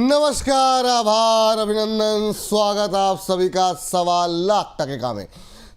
नमस्कार, आभार, अभिनंदन, स्वागत आप सभी का सवा लाख टकेगा में।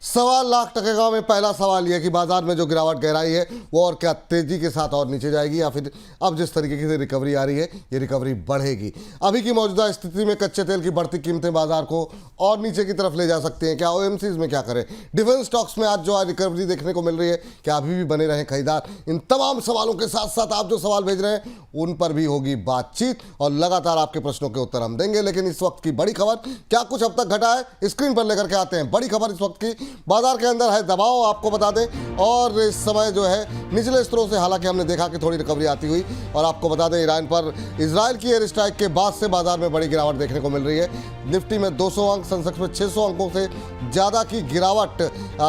सवा लाख टकेगा में पहला सवाल यह कि बाजार में जो गिरावट गहराई है वो और क्या तेजी के साथ और नीचे जाएगी या फिर अब जिस तरीके से रिकवरी आ रही है ये रिकवरी बढ़ेगी। अभी की मौजूदा स्थिति में कच्चे तेल की बढ़ती कीमतें बाजार को और नीचे की तरफ ले जा सकती हैं। क्या ओएमसीज में क्या करें, डिफेंस स्टॉक्स में आज जो रिकवरी देखने को मिल रही है क्या अभी भी बने रहें खरीदार? इन तमाम सवालों के साथ साथ आप जो सवाल भेज रहे हैं उन पर भी होगी बातचीत और लगातार आपके प्रश्नों के उत्तर हम देंगे। लेकिन इस वक्त की बड़ी खबर, क्या कुछ अब तक घटा है, स्क्रीन पर लेकर के आते हैं। बड़ी खबर इस वक्त की, बाजार के अंदर है दबाव, आपको बता दें। और इस समय जो है निचले स्तरों से हालांकि हमने देखा कि थोड़ी रिकवरी आती हुई, और आपको बता दें ईरान पर इजराइल की एयर स्ट्राइक के बाद से बाजार में बड़ी गिरावट देखने को मिल रही है। निफ्टी में 200 अंक, सेंसेक्स में 600 अंकों से ज़्यादा की गिरावट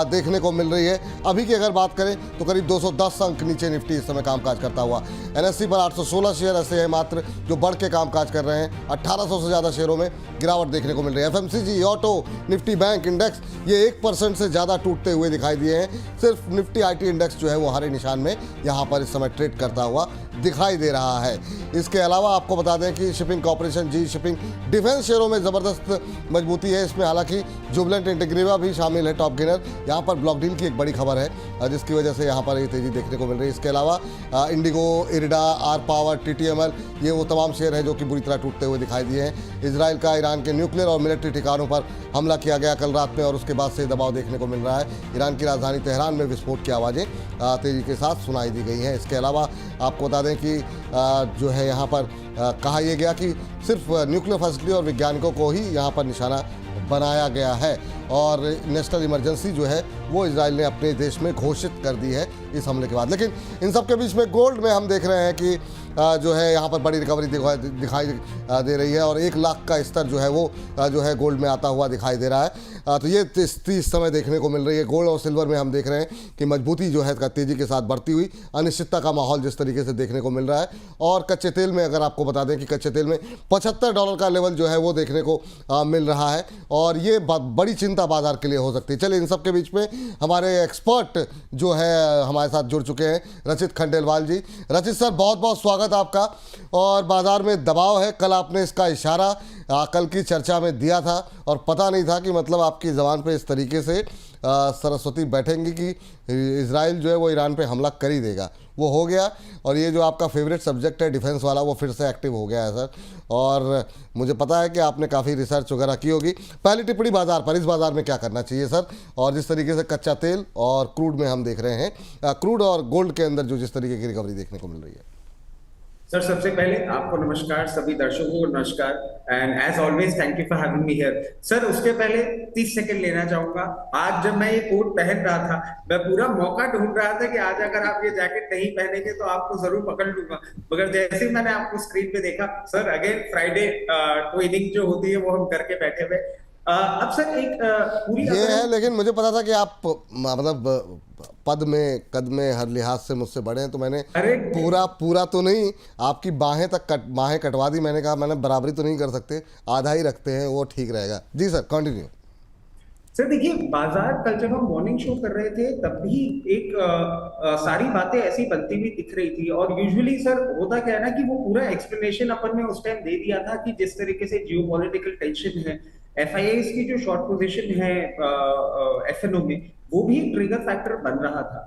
देखने को मिल रही है। अभी की अगर बात करें तो करीब 210 अंक नीचे निफ्टी इस समय कामकाज करता हुआ। एनएससी पर 816 शेयर ऐसे हैं मात्र जो बढ़ के कामकाज कर रहे हैं। 1800 से ज़्यादा शेयरों में गिरावट देखने को मिल रही है। FMCG, auto, Nifty bank index ये 1% से ज़्यादा टूटते हुए दिखाई दिए हैं। सिर्फ निफ्टी आईटी इंडेक्स जो है वो हरे निशान में यहाँ पर इस समय ट्रेड करता हुआ दिखाई दे रहा है। इसके अलावा आपको बता दें कि शिपिंग कॉर्पोरेशन, जी शिपिंग, डिफेंस शेयरों में ज़बरदस्त मजबूती है। इसमें हालांकि जुबिलेंट इंटीग्रेवा भी शामिल है टॉप गेनर। यहाँ पर ब्लॉक डील की एक बड़ी खबर है जिसकी वजह से यहाँ पर ये तेज़ी देखने को मिल रही है। इसके अलावा इंडिगो, इरिडा, आर पावर, टीटीएमएल ये वो तमाम शेयर हैं जो कि बुरी तरह टूटते हुए दिखाई दिए हैं। इजराइल का ईरान के न्यूक्लियर और मिलिट्री ठिकानों पर हमला किया गया कल रात में और उसके बाद से दबाव देखने को मिल रहा है। ईरान की राजधानी तेहरान में विस्फोट की आवाज़ें तेज़ी के साथ सुनाई दी गई हैं। इसके अलावा आपको बता दें कि जो है यहाँ पर कहा यह गया कि सिर्फ न्यूक्लियर फैसिलिटी और वैज्ञानिकों को ही यहाँ पर निशाना बनाया गया है और नेशनल इमरजेंसी जो है वो इजराइल ने अपने देश में घोषित कर दी है इस हमले के बाद। लेकिन इन सब के बीच में गोल्ड में हम देख रहे हैं कि जो है यहाँ पर बड़ी रिकवरी दिखाई दे रही है और 1 लाख का स्तर जो है वो जो है गोल्ड में आता हुआ दिखाई दे रहा है। तो ये स्थिति इस समय देखने को मिल रही है। गोल्ड और सिल्वर में हम देख रहे हैं कि मजबूती जो है तेज़ी के साथ बढ़ती हुई, अनिश्चितता का माहौल जिस तरीके से देखने को मिल रहा है। और कच्चे तेल में अगर आपको बता दें कि कच्चे तेल में $75 का लेवल जो है वो देखने को मिल रहा है और ये बड़ी चिंता बाजार के लिए हो सकती है। चलिए इन सब के बीच में हमारे एक्सपर्ट जो है हमारे साथ जुड़ चुके हैं, रचित खंडेलवाल जी। रचित सर, बहुत बहुत स्वागत आपका। और बाजार में दबाव है, कल आपने इसका इशारा कल की चर्चा में दिया था और पता नहीं था कि मतलब आपकी ज़बान पे इस तरीके से सरस्वती बैठेंगी कि इजराइल जो है वो ईरान पे हमला कर ही देगा। वो हो गया और ये जो आपका फेवरेट सब्जेक्ट है डिफेंस वाला वो फिर से एक्टिव हो गया है सर। और मुझे पता है कि आपने काफ़ी रिसर्च वगैरह की होगी। पहली टिप्पणी बाजार पर, इस बाजार में क्या करना चाहिए सर? और जिस तरीके से कच्चा तेल और क्रूड में हम देख रहे हैं, क्रूड और गोल्ड के अंदर जो जिस तरीके की रिकवरी देखने को मिल रही है। सर, सबसे पहले आपको नमस्कार, सभी दर्शकों को नमस्कार and as always thank you for having me here. Sir, उसके पहले 30 सेकंड लेना चाहूंगा। आज जब मैं ये कोट पहन रहा था मैं पूरा मौका ढूंढ रहा था कि आज अगर आप ये जैकेट नहीं पहनेंगे तो आपको जरूर पकड़ लूंगा, मगर जैसे ही मैंने आपको स्क्रीन पे देखा, सर अगेन फ्राइडे ट्विनिंग जो होती है वो हम करके बैठे हुए। अब सर एक पूरी ये है, लेकिन मुझे पता था कि आप मतलब पद में कद में हर लिहाज से मुझसे बड़े हैं, तो मैंने पूरा तो नहीं, आपकी बाहें तक बाहें कटवा दी। मैंने कहा मैंने बराबरी तो नहीं कर सकते, आधा ही रखते हैं, वो ठीक रहेगा। जी सर, कंटिन्यू। सर देखिए, बाजार कल जब हम मॉर्निंग शो कर रहे थे तब भी एक सारी बातें ऐसी बनती हुई दिख रही थी और यूजुअली सर होता क्या है ना कि वो पूरा एक्सप्लेनेशन अपन ने उस टाइम दे दिया था कि जिस तरीके से जियोपॉलिटिकल टेंशन है, एफआईआईस की जो शॉर्ट पोजीशन है एफएनओ में, वो भी एक ट्रिगर फैक्टर बन रहा था।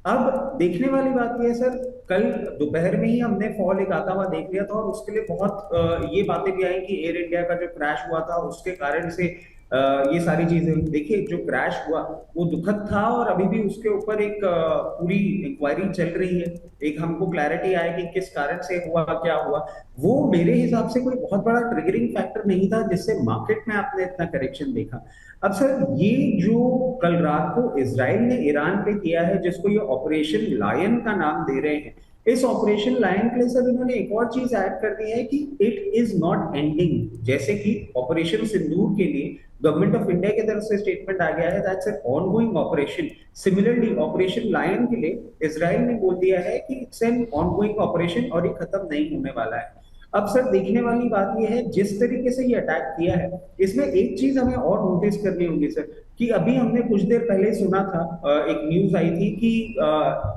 अब देखने वाली बात यह है सर, कल दोपहर में ही हमने फॉल एक आता हुआ देख लिया था और उसके लिए बहुत ये बातें भी आई कि एयर इंडिया का जो क्रैश हुआ था उसके कारण से ये सारी चीजें। देखिए, जो क्रैश हुआ वो दुखद था और अभी भी उसके ऊपर एक पूरी इंक्वायरी चल रही है। एक हमको क्लैरिटी आए कि किस कारण से हुआ, क्या हुआ। वो मेरे हिसाब से कोई बहुत बड़ा ट्रिगरिंग फैक्टर नहीं था जिससे मार्केट में आपने इतना करेक्शन देखा। अब सर, ये जो कल रात को इजराइल ने ईरान पे किया है, जिसको ये ऑपरेशन लायन का नाम दे रहे हैं, इस ऑपरेशन लायन के लिए सर इन्होंने एक और चीज ऐड कर दी है कि इट इज नॉट एंडिंग। जैसे कि ऑपरेशन सिंदूर के लिए गवर्नमेंट ऑफ इंडिया की तरफ से स्टेटमेंट आ गया है that's an ongoing operation. Similarly operation lion के लिए इजराइल ने बोल दिया है कि इट्स एन ऑनगोइंग ऑपरेशन और ये खत्म नहीं होने वाला है। अब सर देखने वाली बात यह है जिस तरीके से ये अटैक किया है, इसमें एक चीज हमें और नोटिस करनी होगी सर, कि अभी हमने कुछ देर पहले सुना था, एक न्यूज आई थी कि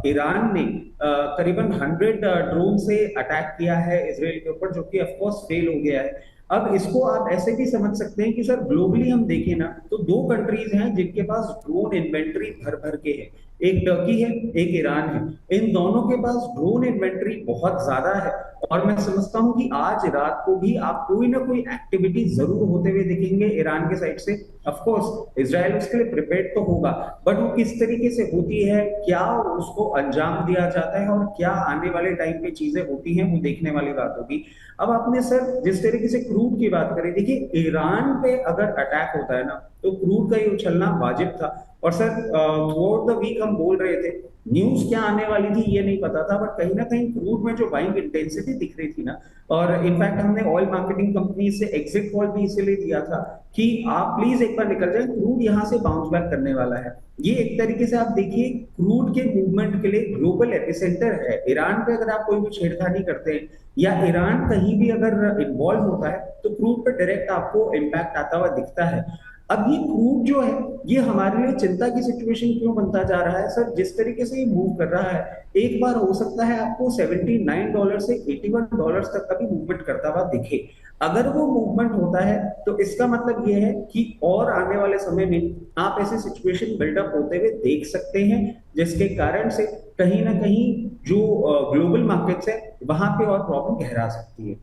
ईरान ने करीबन 100 ड्रोन से अटैक किया है इसराइल के ऊपर, जो कि ऑफ कोर्स फेल हो गया है। अब इसको आप ऐसे भी समझ सकते हैं कि सर ग्लोबली हम देखें ना, तो दो कंट्रीज हैं जिनके पास ड्रोन इन्वेंट्री भर भर के है, एक टर्की है, एक ईरान है। इन दोनों के पास ड्रोन इन्वेंट्री बहुत ज्यादा है, और मैं समझता हूं कि आज रात को भी आप कोई ना कोई एक्टिविटी जरूर होते हुए दिखेंगे ईरान के साइड से। ऑफ कोर्स इजराइल उसके लिए प्रिपेयर्ड तो होगा, बट वो किस तरीके से होती है, क्या उसको अंजाम दिया जाता है, और क्या आने वाले टाइम पे चीजें होती हैं, वो देखने वाली बात होगी। अब आपने सर जिस तरीके से क्रूड की बात करी, देखिए ईरान पे अगर अटैक होता है ना, तो क्रूड का ये उछलना वाजिब था। और sir throughout the week हम बोल रहे थे, न्यूज क्या आने वाली थी ये नहीं पता था, बट कहीं ना कहीं क्रूड में जो बाइंग इंटेंसिटी दिख रही थी ना, और इनफैक्ट हमने ऑयल मार्केटिंग कंपनी से एग्जिट कॉल भी इसीलिए दिया था कि आप प्लीज एक बार निकल जाए, क्रूड यहां से बाउंस बैक करने वाला है। ये एक तरीके से आप देखिए क्रूड के मूवमेंट के लिए ग्लोबल एपिसेंटर है। ईरान पे अगर आप कोई भी छेड़खानी करते हैं, या ईरान कहीं भी अगर इन्वॉल्व होता है, तो क्रूड पे डायरेक्ट आपको इम्पैक्ट आता हुआ दिखता है। अब ये क्रूड जो है, ये हमारे लिए चिंता की सिचुएशन क्यों बनता जा रहा है सर, जिस तरीके से ये मूव कर रहा है, एक बार हो सकता है आपको $79 से $81 तक का भी मूवमेंट करता हुआ दिखे। अगर वो मूवमेंट होता है, तो इसका मतलब ये है कि और आने वाले समय में आप ऐसे सिचुएशन बिल्डअप होते हुए देख सकते हैं, जिसके कारण से कहीं ना कहीं जो ग्लोबल मार्केट्स है वहां पे और प्रॉब्लम गहरा सकती है।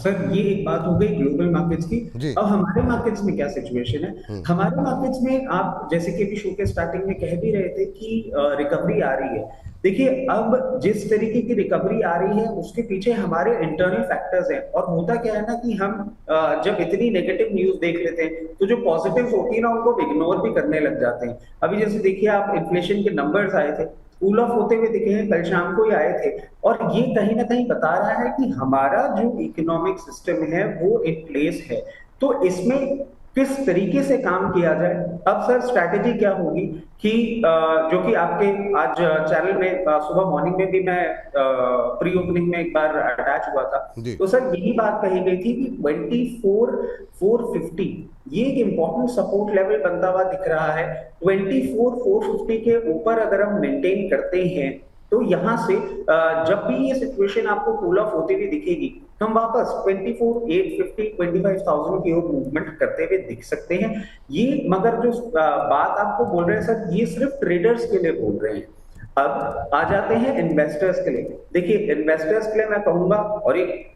सर ये एक बात हो गई ग्लोबल मार्केट्स की। जी। अब हमारे मार्केट्स में क्या सिचुएशन है, हमारे मार्केट्स में आप जैसे कि अभी शो के स्टार्टिंग में कह भी रहे थे कि रिकवरी आ रही है। देखिए अब जिस तरीके की रिकवरी आ रही है, उसके पीछे हमारे इंटरनल फैक्टर्स हैं। और होता क्या है ना कि हम जब इतनी नेगेटिव न्यूज देख लेते हैं, तो जो पॉजिटिव होती है ना, उनको इग्नोर भी करने लग जाते हैं। अभी जैसे देखिए आप, इन्फ्लेशन के नंबर्स आए थे, कूल ऑफ होते हुए दिखे हैं, कल शाम को ही आए थे, और ये कहीं ना कहीं बता रहा है कि हमारा जो इकोनॉमिक सिस्टम है वो इन प्लेस है। तो इसमें किस तरीके से काम किया जाए, अब सर स्ट्रैटेजी क्या होगी कि जो कि आपके आज चैनल में सुबह मॉर्निंग में भी मैं प्री ओपनिंग में एक बार अटैच हुआ था, जी। तो सर यही बात कही गई थी कि 24,450 ये एक इंपॉर्टेंट सपोर्ट लेवल बनता हुआ दिख रहा है। 24,450 के ऊपर अगर हम मेंटेन करते हैं, तो यहां से जब भी ये सिचुएशन आपको कूल ऑफ होती हुई दिखेगी, हम वापस 24,850 25,000 की ओर मूवमेंट करते हुए दिख सकते हैं। ये मगर जो बात आपको बोल रहे हैं सर, ये सिर्फ ट्रेडर्स के लिए बोल रहे हैं। अब आ जाते हैं इन्वेस्टर्स के लिए। देखिए इन्वेस्टर्स के लिए मैं कहूंगा, और ये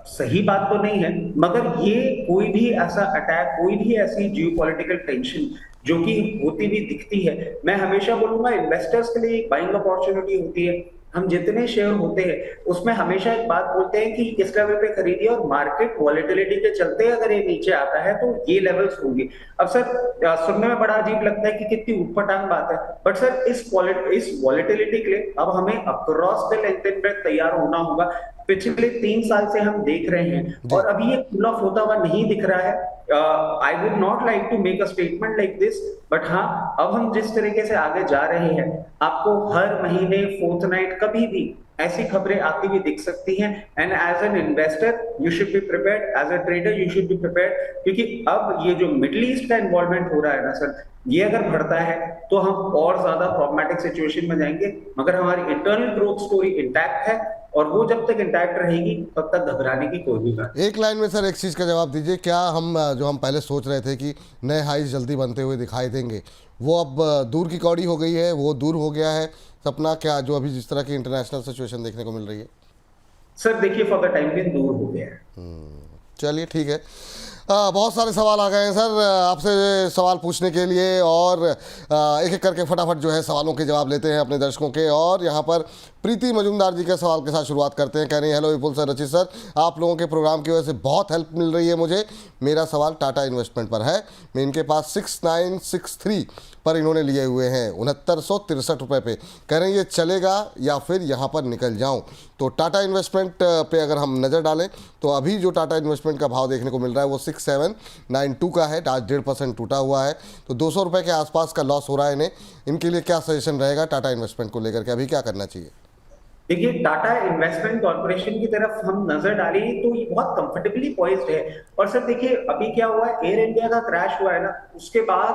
सही बात तो नहीं है, मगर ये कोई भी ऐसा अटैक, कोई भी ऐसी जियोपॉलिटिकल टेंशन जो कि होती भी दिखती है, मैं हमेशा बोलूंगा इन्वेस्टर्स के लिए एक बाइंग अपॉर्चुनिटी होती है। हम जितने शेयर होते हैं उसमें हमेशा एक बात बोलते हैं कि किस लेवल पे खरीदिए, और मार्केट वॉलेटिलिटी के चलते अगर ये नीचे आता है तो ये लेवल्स होंगे। अब सर सुनने में बड़ा अजीब लगता है कि कितनी ऊटपटांग बात है, बट सर इस वॉलेटिलिटी के लिए अब हमें across the length and breadth तैयार होना होगा। पिछले 3 साल से हम देख रहे हैं, और अभी ये कूल ऑफ होता हुआ नहीं दिख रहा है। I would not like to make a statement like this, but हाँ, अब हम जिस तरीके से आगे जा रहे हैं, आपको हर महीने फोर्टनाइट कभी भी ऐसी खबरें आती हुई दिख सकती हैं। And as an investor you should be prepared, as a trader you should be prepared, क्योंकि अब ये जो मिडिल ईस्ट का इन्वॉल्वमेंट हो रहा है ना सर, ये अगर बढ़ता है तो हम और ज्यादा प्रॉब्लमेटिक सिचुएशन में जाएंगे। मगर हमारी इंटरनल ग्रोथ स्टोरी इंटैक्ट है, और वो जब तक इंटैक्ट रहेगी तब तक घबराने की कोई भी बात। एक लाइन में सर एक चीज़ का जवाब दीजिए, क्या हम जो हम पहले सोच रहे थे कि नए हाइज जल्दी बनते हुए दिखाई देंगे, वो अब दूर की कौड़ी हो गई है, वो दूर हो गया है सपना, क्या जो अभी जिस तरह की इंटरनेशनल सिचुएशन देखने को मिल रही है? सर देखिए फॉर द टाइम बिंग दूर हो गया है। चलिए ठीक है। बहुत सारे सवाल आ गए हैं सर आपसे सवाल पूछने के लिए, और एक एक करके फटाफट जो है सवालों के जवाब लेते हैं अपने दर्शकों के। और यहाँ पर प्रीति मजूमदार जी के सवाल के साथ शुरुआत करते हैं। कह रही हैं, हेलो विपुल सर, रचित सर, आप लोगों के प्रोग्राम की वजह से बहुत हेल्प मिल रही है मुझे। मेरा सवाल टाटा इन्वेस्टमेंट पर है। मैं इनके पास 6963 पर इन्होंने लिए हुए हैं 6963 रुपये पे। कह रहे हैं ये चलेगा या फिर यहाँ पर निकल जाऊँ? तो टाटा इन्वेस्टमेंट पे अगर हम नज़र डालें तो अभी जो टाटा इन्वेस्टमेंट का भाव देखने को मिल रहा है वो 6792 का है। आज 1.5% टूटा हुआ है, तो 200 रुपये के आसपास का लॉस हो रहा है इन्हें। इनके लिए क्या सजेशन रहेगा टाटा इन्वेस्टमेंट को लेकर के, अभी क्या करना चाहिए? देखिए, टाटा इन्वेस्टमेंट कॉर्पोरेशन की तरफ हम नजर डालें तो ये बहुत कंफर्टेबली पॉइज्ड है। और सर देखिए, अभी क्या हुआ है, एयर इंडिया का क्रैश हुआ है ना, उसके बाद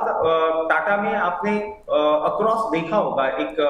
टाटा में आपने अक्रॉस देखा होगा एक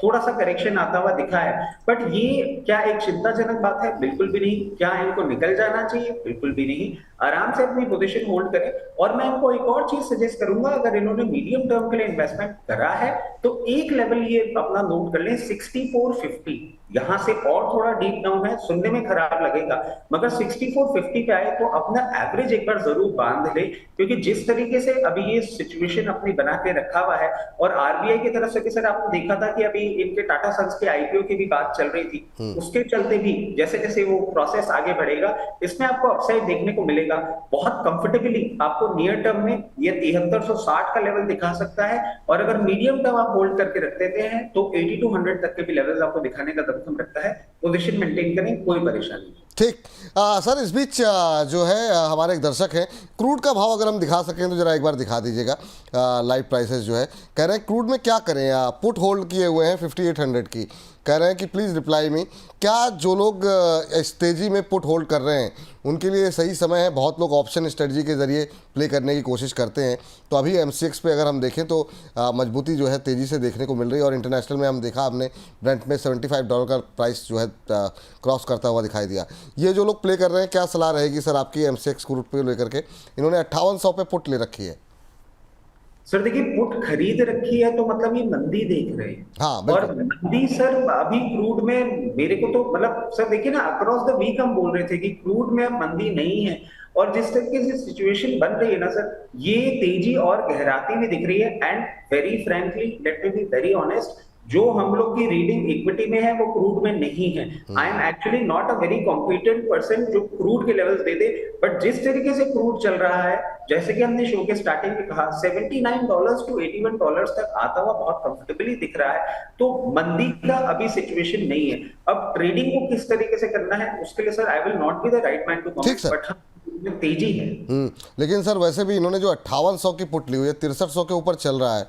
थोड़ा सा करेक्शन आता हुआ दिखा है। बट ये क्या एक चिंताजनक बात है? बिल्कुल भी नहीं। क्या इनको निकल जाना चाहिए? बिल्कुल भी नहीं। आराम से अपनी पोजीशन होल्ड करें। और मैं इनको एक और चीज सजेस्ट करूंगा, अगर इन्होंने मीडियम टर्म के लिए इन्वेस्टमेंट करा है तो एक लेवल ये अपना नोट कर लें, 6450। यहां से और थोड़ा डीप डाउन है, सुनने में खराब लगेगा, मगर 6450 पे आए तो अपना एवरेज एक बार जरूर बांध ले। क्योंकि जिस तरीके से अभी ये सिचुएशन अपनी बना के रखा हुआ है, और आरबीआई की तरफ से भी सर आपने देखा था कि अभी इनके टाटा सन्स के आईपीओ की भी बात चल रही थी, उसके चलते भी जैसे जैसे वो प्रोसेस आगे बढ़ेगा, इसमें आपको अपसाइड देखने को मिलेगा। बहुत कंफर्टेबली आपको नियर टर्म में ये 7360 का लेवल दिखा सकता है। और अगर मीडियम टर्म आप होल्ड करके रख देते हैं तो 8200 तक के भी लेवल्स आपको दिखाने का दमखम रखता है। पोजीशन मेंटेन करें, कोई परेशानी नहीं। ठीक। सर इस बीच जो है हमारे एक दर्शक हैं, क्रूड का भाव अगर हम दिखा सकें तो जरा एक बार दिखा दीजिएगा। लाइव प्राइसेस जो है कह रहे हैं क्रूड में क्या करें, पुट होल्ड किए हुए हैं 5800 की, कह रहे हैं कि प्लीज़ रिप्लाई मी, क्या जो लोग इस तेज़ी में पुट होल्ड कर रहे हैं उनके लिए सही समय है? बहुत लोग ऑप्शन स्ट्रेटजी के ज़रिए प्ले करने की कोशिश करते हैं। तो अभी एमसीएक्स पे अगर हम देखें तो मजबूती जो है तेज़ी से देखने को मिल रही है, और इंटरनेशनल में हम देखा हमने ब्रेंट में $75 का प्राइस जो है क्रॉस करता हुआ दिखाई दिया। ये जो लोग प्ले कर रहे हैं, क्या सलाह रहेगी सर आपकी एमसीएक्स क्रूड पे लेकर के? इन्होंने 5800 पे पुट ले रखी है। सर देखिए, पुट खरीद रखी है तो मतलब ये मंदी देख रहे हैं। हाँ और बिल्कुल। मंदी सर अभी क्रूड में मेरे को तो मतलब सर देखिए ना, अक्रॉस द वीक हम बोल रहे थे कि क्रूड में अब मंदी नहीं है। और जिस तरीके से सिचुएशन बन रही है ना सर, ये तेजी और गहराती हुई दिख रही है। And very frankly, let me be very honest, जो हम लोग की रीडिंग इक्विटी में है वो क्रूड में नहीं है। I am actually not a very competent person जो क्रूड के लेवल्स दे दे। बट जिस तरीके से क्रूड चल रहा है, जैसे कि हमने शो के स्टार्टिंग में कहा, $79 टू $81 तक आता हुआ बहुत कंफर्टेबली दिख रहा है। तो मंदी का अभी सिचुएशन नहीं है। अब ट्रेडिंग को किस तरीके से करना है उसके लिए sir I will not be the right man to ठीक कमेंट, सर। बट हाँ, तेजी है। लेकिन सर वैसे भी इन्होंने जो 5800 की पुट ली हुई है, 6300 के ऊपर चल रहा है,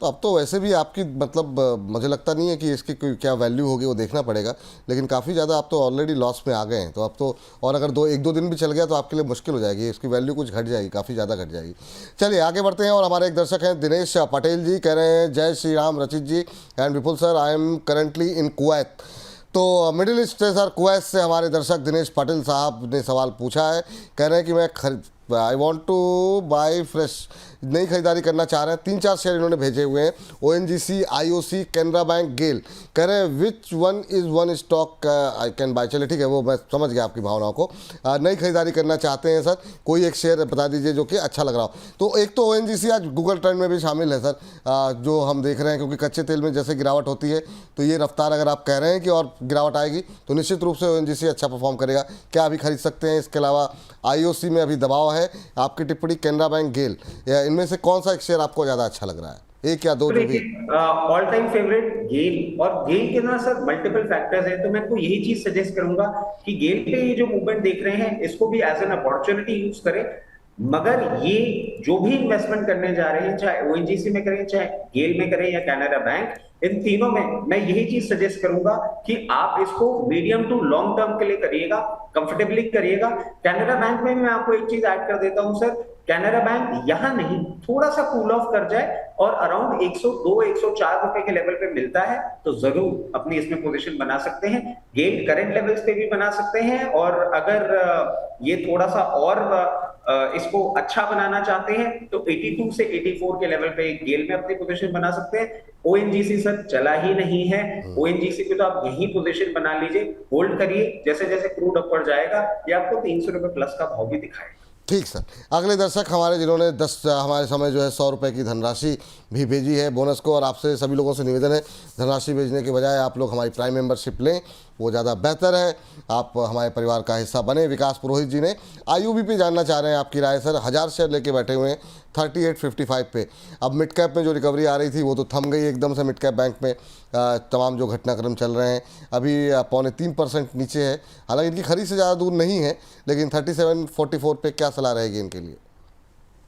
तो अब तो वैसे भी आपकी मतलब मुझे लगता नहीं है कि इसकी कोई क्या वैल्यू होगी, वो देखना पड़ेगा। लेकिन काफ़ी ज़्यादा आप तो ऑलरेडी लॉस में आ गए हैं, तो अब तो और अगर एक दो दिन भी चल गया तो आपके लिए मुश्किल हो जाएगी, इसकी वैल्यू कुछ घट जाएगी, काफ़ी ज़्यादा घट जाएगी। चलिए आगे बढ़ते हैं। और हमारे एक दर्शक हैं दिनेश पटेल जी, कह रहे हैं जय Shri Ram Rachit ji and Vipul sir, I am currently in Kuwait. तो मिडिल ईस्ट से सर, कुवैत से हमारे दर्शक दिनेश पटेल साहब ने सवाल पूछा है। कह रहे हैं कि मैं I want two by fresh, नई खरीदारी करना चाह रहे हैं। 3-4 शेयर इन्होंने भेजे हुए हैं, ओएनजीसी, आईओसी, कैनरा बैंक, गेल। कह रहे हैं which one is one stock I can buy. चलिए ठीक है, वो मैं समझ गया आपकी भावनाओं को। नई खरीदारी करना चाहते हैं सर, कोई एक शेयर बता दीजिए जो कि अच्छा लग रहा हो। तो एक तो ओएनजीसी आज गूगल ट्रेंड में भी शामिल है सर, जो हम देख रहे हैं, क्योंकि कच्चे तेल में जैसे गिरावट होती है तो ये रफ्तार अगर आप कह रहे हैं कि और गिरावट आएगी तो निश्चित रूप से ओएनजीसी अच्छा परफॉर्म करेगा। क्या अभी खरीद सकते हैं? इसके अलावा आईओसी में अभी दबाव है, आपकी टिप्पणी कैनरा बैंक, गेल, इनमें से कौन सा एक शेयर आपको ज्यादा अच्छा लग रहा है? एक या दो जो भी। ऑल टाइम फेवरेट गेल। और गेल के ना सर मल्टीपल फैक्टर्स हैं, तो मैं इनको यही चीज सजेस्ट करूंगा कि गेल पे ये जो मूवमेंट देख रहे हैं इसको भी एज एन अपॉर्चुनिटी यूज करें। मगर ये जो भी इन्वेस्टमेंट करने जा रहे हैं, चाहे ओएनजीसी में करें, चाहे गेल में करें या कैनरा बैंक, इन तीनों में मैं यही चीज सजेस्ट करूंगा कि आप इसको मीडियम टू लॉन्ग टर्म के लिए करिएगा, कंफर्टेबली करिएगा। कैनरा बैंक में मैं आपको एक चीज ऐड कर देता हूं सर, कैनरा बैंक यहां नहीं, थोड़ा सा कूल ऑफ कर जाए और अराउंड 102-104 रुपए के लेवल पे मिलता है तो जरूर अपनी इसमें पोजीशन बना सकते हैं। गेल करंट लेवल्स पे भी बना सकते हैं, और अगर ये थोड़ा सा और इसको अच्छा बनाना चाहते हैं तो 82 से 84 के लेवल पे गेल में अपनी पोजीशन बना सकते हैं। ओएनजीसी सर चला ही नहीं है, ओएनजीसी पे तो आप यही पोजीशन बना लीजिए, होल्ड करिए। जैसे जैसे क्रूड ऊपर जाएगा ये आपको 300 रुपए प्लस का भाव भी दिखाएगा। ठीक सर। अगले दर्शक हमारे जिन्होंने 10 हमारे समय जो है 100 रुपये की धनराशि भी भेजी है बोनस को, और आपसे सभी लोगों से निवेदन है धनराशि भेजने के बजाय आप लोग हमारी प्राइम मेंबरशिप लें, वो ज़्यादा बेहतर है, आप हमारे परिवार का हिस्सा बने। विकास पुरोहित जी ने आईयूबी पे जानना चाह रहे हैं आपकी राय सर, 1000 शेयर लेके बैठे हुए हैं 3855 पे। अब मिड कैप में जो रिकवरी आ रही थी वो तो थम गई एकदम से। मिड कैप बैंक में तमाम जो घटनाक्रम चल रहे हैं अभी 3.25% नीचे है, हालांकि इनकी खरीद से ज़्यादा दूर नहीं है, लेकिन 3744 पे क्या सलाह रहेगी इनके लिए?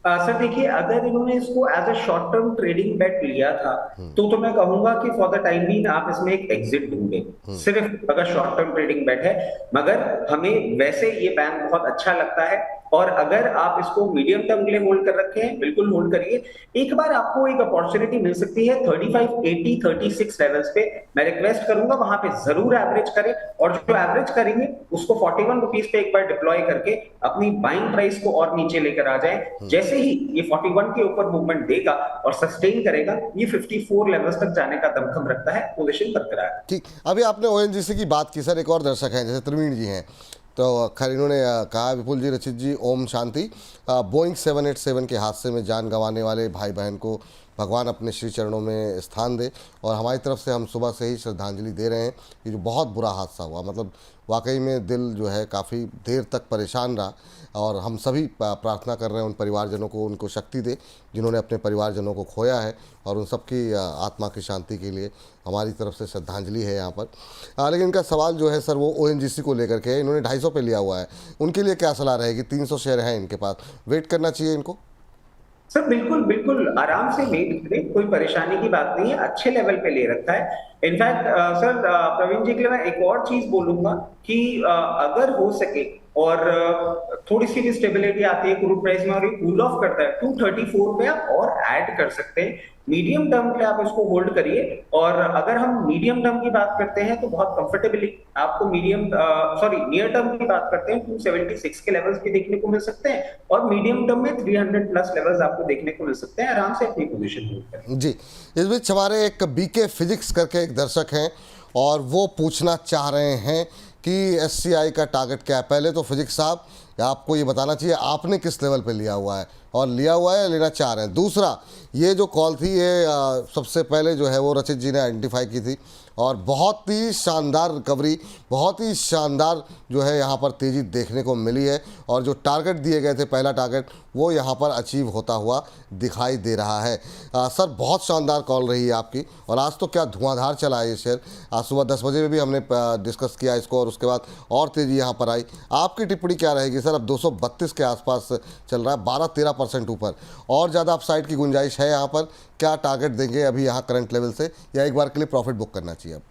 सर देखिए, अगर इन्होंने इसको as a short term trading bet लिया था तो मैं कहूंगा कि फॉर द टाइम बीइंग आप इसमें एक एग्जिट ढूंढे, सिर्फ अगर शॉर्ट टर्म ट्रेडिंग बेट है। मगर हमें वैसे ये बैंक बहुत अच्छा लगता है, और अगर आप इसको मीडियम टर्म के लिए होल्ड कर रखे हैं, बिल्कुल होल्ड करिए। एक बार आपको एक अपॉर्चुनिटी मिल सकती है 35, 80, 36 लेवल्स पे, मैं रिक्वेस्ट करूंगा वहां पे जरूर एवरेज करें, और जो एवरेज करेंगे उसको 41 रुपीज पे एक बार डिप्लॉय करके अपनी बाइंग प्राइस को और नीचे लेकर आ जाए। जैसे ही ये 41 के ऊपर मूवमेंट देगा और सस्टेन करेगा, ये 54 लेवल्स तक जाने का दमखम रखता है, पोजीशन बरकरार है। ठीक, अभी आपने ओएनजीसी की बात की सर, एक और दर्शक हैं जैसे प्रवीण जी हैं, तो खैर इन्होंने कहा, विपुल जी, रचित जी, ओम शांति, बोइंग 787 के हादसे में जान गंवाने वाले भाई बहन को भगवान अपने श्री चरणों में स्थान दे, और हमारी तरफ से हम सुबह से ही श्रद्धांजलि दे रहे हैं। ये जो बहुत बुरा हादसा हुआ, मतलब वाकई में दिल जो है काफ़ी देर तक परेशान रहा, और हम सभी प्रार्थना कर रहे हैं उन परिवारजनों को, उनको शक्ति दे जिन्होंने अपने परिवारजनों को खोया है, और उन सबकी आत्मा की शांति के लिए हमारी तरफ से श्रद्धांजलि है यहाँ पर। लेकिन इनका सवाल जो है सर वो ओएनजीसी को लेकर के है। इन्होंने 250 पे लिया हुआ है, उनके लिए क्या सलाह रहेगी? 300 शेयर हैं इनके पास, वेट करना चाहिए इनको? सर बिल्कुल बिल्कुल आराम से वेट करें, कोई परेशानी की बात नहीं है, अच्छे लेवल पे ले रखा है। इनफैक्ट सर, प्रवीण जी के लिए मैं एक और चीज बोलूंगा कि अगर हो सके और थोड़ी सी भी स्टेबिलिटी आती है क्रूड प्राइस में और ये कूल ऑफ करता है 234 पे, आप और ऐड कर सकते हैं। मीडियम टर्म के लिए आप इसको होल्ड करिए, और अगर हम मीडियम टर्म की बात करते हैं तो बहुत कंफर्टेबली आपको नियर टर्म की बात करते हैं 276 के लेवल्स भी देखने को मिल सकते हैं, और मीडियम टर्म में 300 प्लस लेवल्स आपको देखने को मिल सकते हैं। आराम से अपनी पोजीशन होल्ड करें जी। इस बीच हमारे एक बीके फिजिक्स करके एक दर्शक हैं, और वो पूछना चाह रहे हैं कि एससीआई का टारगेट क्या है। पहले तो फिजिक्स साहब आपको ये बताना चाहिए आपने किस लेवल पे लिया हुआ है, और लिया हुआ है या लेना चाह रहे हैं। दूसरा, ये जो कॉल थी ये सबसे पहले जो है वो रचित जी ने आइडेंटिफाई की थी, और बहुत ही शानदार रिकवरी, बहुत ही शानदार जो है यहाँ पर तेज़ी देखने को मिली है, और जो टारगेट दिए गए थे, पहला टारगेट, वो यहाँ पर अचीव होता हुआ दिखाई दे रहा है। सर बहुत शानदार कॉल रही है आपकी, और आज तो क्या धुआंधार चला है ये शेयर। आज सुबह 10 बजे में भी हमने डिस्कस किया इसको, और उसके बाद और तेज़ी यहाँ पर आई। आपकी टिप्पणी क्या रहेगी सर? अब 232 के आसपास चल रहा है, 12-13% ऊपर, और ज़्यादा अपसाइड की गुंजाइश है यहाँ पर। क्या टारगेट देंगे अभी यहाँ करंट लेवल से, या एक बार के लिए प्रॉफिट बुक करना चाहिए अब?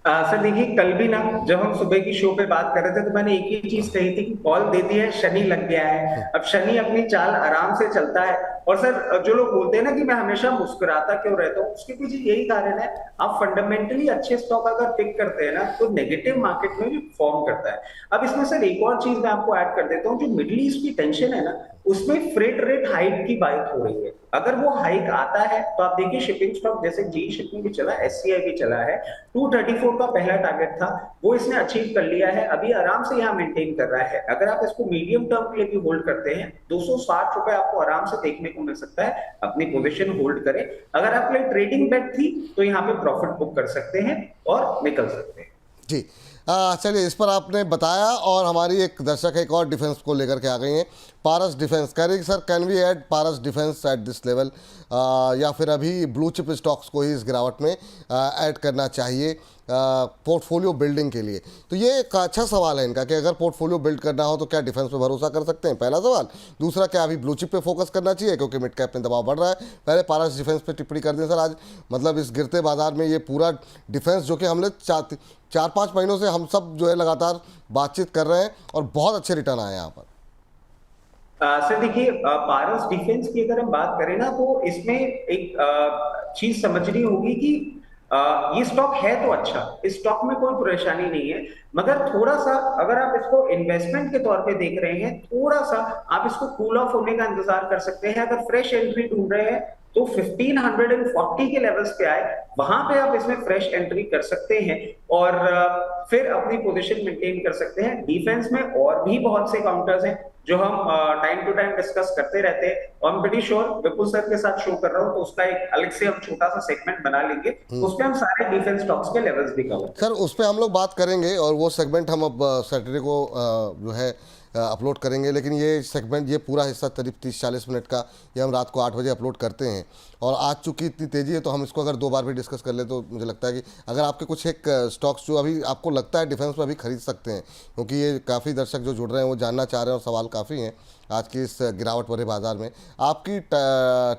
सर देखिए, कल भी ना जब हम सुबह की शो पे बात कर रहे थे तो मैंने एक ही चीज कही थी कि कॉल देती है, शनि लग गया है। अब शनि अपनी चाल आराम से चलता है। और सर, जो लोग बोलते हैं ना कि मैं हमेशा मुस्कुराता क्यों रहता हूँ, उसके पीछे यही कारण है, आप फंडामेंटली अच्छे स्टॉक अगर पिक करते हैं ना तो नेगेटिव मार्केट में भी फॉर्म करता है। अब इसमें सर एक और चीज मैं आपको ऐड कर देता हूँ, जो मिडिल ईस्ट की टेंशन है ना, उसमें फ्रेट रेट हाइक की बात हो रही है। अगर वो हाइक आता है तो आप देखिए शिपिंग स्टॉक जैसे जी शिपिंग भी चला, एससीआई भी चला है, 234 का पहला टारगेट था, वो इसने अचीव कर लिया है, अभी आराम से यहाँ मेंटेन कर रहा है। अगर आप इसको मीडियम टर्म के लिए भी होल्ड करते हैं, 260 रुपए आपको आराम से देखने को मिल सकता है, अपनी पोजीशन होल्ड करें। अगर आपके लिए ट्रेडिंग बेट थी तो यहाँ पे प्रॉफिट बुक कर सकते हैं और निकल सकते हैं। जी, चलिए, इस पर आपने बताया, और हमारी एक दर्शक एक और डिफेंस को लेकर के आ गई हैं, पारस डिफेंस। कह रही कि sir can we add Paras Defence at this level, या फिर अभी ब्लू चिप स्टॉक्स को ही इस गिरावट में ऐड करना चाहिए पोर्टफोलियो बिल्डिंग के लिए? तो ये एक अच्छा सवाल है इनका कि अगर पोर्टफोलियो बिल्ड करना हो तो क्या डिफेंस पे भरोसा कर सकते हैं, पहला सवाल। दूसरा, क्या अभी ब्लू चिप पे फोकस करना चाहिए क्योंकि मिड कैप में दबाव बढ़ रहा है? पहले पारस डिफेंस पे टिप्पणी कर दें सर आज, मतलब इस गिरते बाजार में ये पूरा डिफेंस जो कि हमने 4-5 महीनों से हम सब जो है लगातार बातचीत कर रहे हैं, और बहुत अच्छे रिटर्न आए यहाँ पर। सर देखिए, पारस डिफेंस की अगर हम बात करें ना तो इसमें एक चीज समझनी होगी कि ये स्टॉक है तो अच्छा, इस स्टॉक में कोई परेशानी नहीं है, मगर थोड़ा सा अगर आप इसको इन्वेस्टमेंट के तौर पे देख रहे हैं, थोड़ा सा आप इसको कूल ऑफ होने का इंतजार कर सकते हैं। अगर फ्रेश एंट्री ढूंढ रहे हैं तो 1540 के लेवल्स पे आए, वहां पे आप इसमें फ्रेश एंट्री कर सकते हैं, और फिर अपनी पोजीशन मेंटेन कर सकते हैं। डिफेंस में और भी बहुत से काउंटर्स हैं जो हम टाइम टू टाइम डिस्कस करते रहते हैं, और I am pretty sure Vipul sir के साथ शो कर रहा हूं तो उसका एक अलग से हम छोटा सा सेगमेंट बना लेंगे, उसमें हम सारे डिफेंस स्टॉक्स के लेवल्स भी कवर सर उस पर हम लोग बात करेंगे, और वो सेगमेंट हम अब सैटरडे को जो है अपलोड करेंगे, लेकिन ये सेगमेंट, ये पूरा हिस्सा करीब 30-40 मिनट का, ये हम रात को 8 बजे अपलोड करते हैं। और आज चूँकि इतनी तेज़ी है तो हम इसको अगर 2 बार भी डिस्कस कर ले तो मुझे लगता है कि अगर आपके कुछ एक स्टॉक्स जो अभी आपको लगता है डिफेंस में अभी खरीद सकते हैं, क्योंकि ये काफ़ी दर्शक जो जुड़ रहे हैं वो जानना चाह रहे हैं और सवाल काफ़ी हैं आज की इस गिरावट भरे बाजार में, आपकी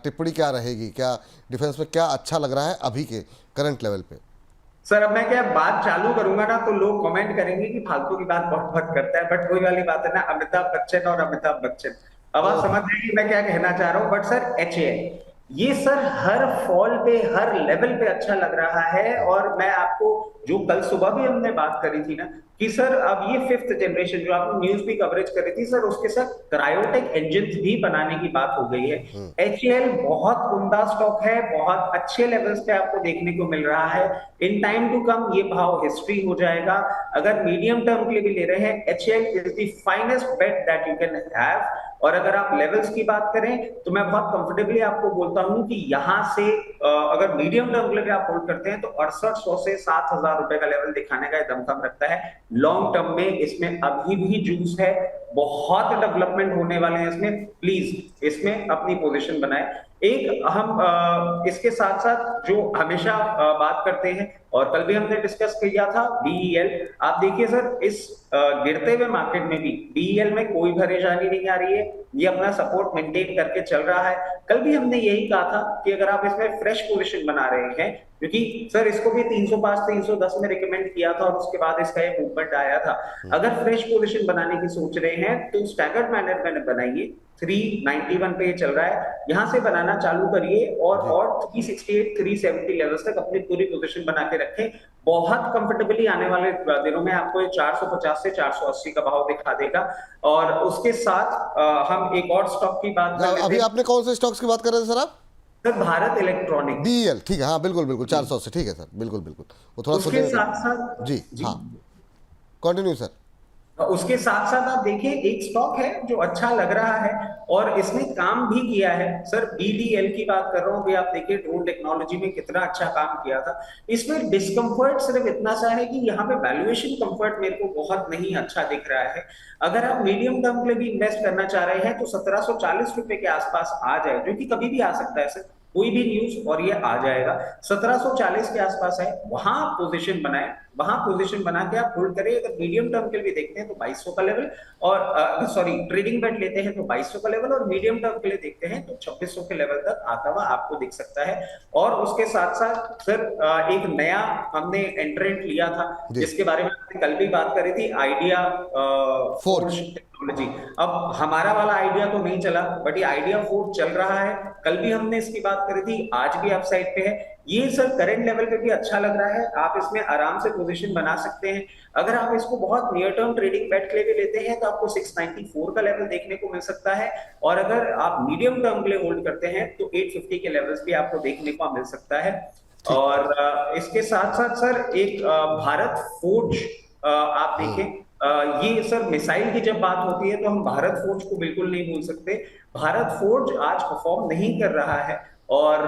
टिप्पणी क्या रहेगी? क्या डिफेंस में क्या अच्छा लग रहा है अभी के करंट लेवल पे? सर अब मैं क्या बात चालू करूंगा ना तो लोग कमेंट करेंगे कि फालतू की बात बहुत बहुत करता है, बट वही वाली बात है ना, अमिताभ बच्चन और अमिताभ बच्चन। अब आप समझ रहे हैं कि मैं क्या कहना चाह रहा हूँ। बट सर HAL ये सर हर फॉल पे, हर लेवल पे अच्छा लग रहा है। और मैं आपको, जो कल सुबह भी हमने बात करी थी ना कि सर अब ये 5th जनरेशन, जो आपने न्यूज भी कवरेज करी थी सर, उसके साथ क्रायोटेक इंजन भी बनाने की बात हो गई है। HAL बहुत उम्दा स्टॉक है, बहुत अच्छे लेवल्स पे आपको देखने को मिल रहा है। इन टाइम टू कम ये भाव हिस्ट्री हो जाएगा। अगर मीडियम टर्म के लिए भी ले रहे हैं, HAL is the finest bet that you can have. और अगर आप लेवल्स की बात करें तो मैं बहुत कंफर्टेबली आपको बोलता हूं कि यहां से अगर मीडियम टर्म के लिए आप होल्ड करते हैं तो 6800 से 7000 रुपए का लेवल दिखाने का दमखम रखता है। लॉन्ग टर्म में इसमें अभी भी जूस है, बहुत डेवलपमेंट होने वाले हैं इसमें। प्लीज इसमें अपनी पोजीशन बनाए। एक हम इसके साथ साथ जो हमेशा बात करते हैं और कल भी हमने डिस्कस किया था, BEL। आप देखिए सर, इस गिरते हुए मार्केट में भी BEL में कोई परेशानी नहीं आ रही है, ये अपना सपोर्ट मेंटेन करके चल रहा है। कल भी हमने यही कहा था कि अगर आप इसमें फ्रेश पोजीशन बना रहे हैं, क्योंकि सर इसको भी 305 310 में रिकमेंड किया था और उसके बाद इसका एक मूवमेंट आया था। अगर फ्रेश पोजीशन बनाने की सोच रहे हैं तो स्टैगर्ड मैनर में बनाइए। 391 पे चल रहा है, यहां से बनाना चालू करिए और 368 370 लेवल्स तक अपनी पूरी पोजीशन बना के रखें। बहुत कंफर्टेबली आने वाले दिनों में आपको 450 से 480 का भाव दिखा देगा। और उसके साथ हम एक और स्टॉक की बात कर लेते हैं। अभी आपने कौन से स्टॉक्स की बात कर रहे थे सर आप? सर भारत इलेक्ट्रॉनिक, BEL, ठीक है, हाँ बिल्कुल बिल्कुल 400 से, ठीक है सर, बिल्कुल बिल्कुल। वो थोड़ा उसके साथ साथ जी हाँ, कंटिन्यू सर। उसके साथ साथ आप देखिए एक स्टॉक है जो अच्छा लग रहा है और इसने काम भी किया है सर। BDL की बात कर रहा हूं भी। आप देखिए ड्रोन टेक्नोलॉजी में कितना अच्छा काम किया था। इसमें डिस्कंफर्ट सिर्फ इतना सा है कि यहाँ पे वैल्यूएशन कंफर्ट मेरे को बहुत नहीं अच्छा दिख रहा है। अगर आप मीडियम टर्म के लिए भी इन्वेस्ट करना चाह रहे हैं तो 1740 रुपए के आसपास आ जाए, जो कि कभी भी आ सकता है सर, कोई भी न्यूज और ये आ जाएगा। 1740 के आसपास है, वहां पोजीशन बनाए, वहां पोजीशन बना के आप होल्ड करें। अगर मीडियम टर्म के लिए देखते हैं तो 2200 का लेवल, और सॉरी ट्रेडिंग बेट लेते हैं तो 2200 का लेवल, और मीडियम टर्म के लिए देखते हैं तो 2600 के लेवल तक आता हुआ आपको दिख सकता है। और उसके साथ साथ सर एक नया हमने एंट्रेंट लिया था जिसके बारे में हमने कल भी बात करी थी, आइडिया फोर्ज टेक्नोलॉजी। अब हमारा वाला आइडिया तो नहीं चला, बट ये आइडिया फोर्ज चल रहा है। कल भी हमने इसकी बात करी थी, आज भी अपसाइड पे है। ये सर करंट लेवल पे भी अच्छा लग रहा है, आप इसमें आराम से पोजीशन बना सकते हैं। अगर आप इसको बहुत नियर टर्म ट्रेडिंग बेट के लिए भी लेते हैं तो आपको 694 का लेवल देखने को मिल सकता है। और अगर आप मीडियम टर्म के लिए होल्ड करते हैं तो 850 के लेवल्स भी आपको देखने को मिल सकता है। और इसके साथ साथ सर एक भारत फोर्ज आप देखें, ये सर मिसाइल की जब बात होती है तो हम भारत फोर्ज को बिल्कुल नहीं भूल सकते। भारत फोर्ज आज परफॉर्म नहीं कर रहा है और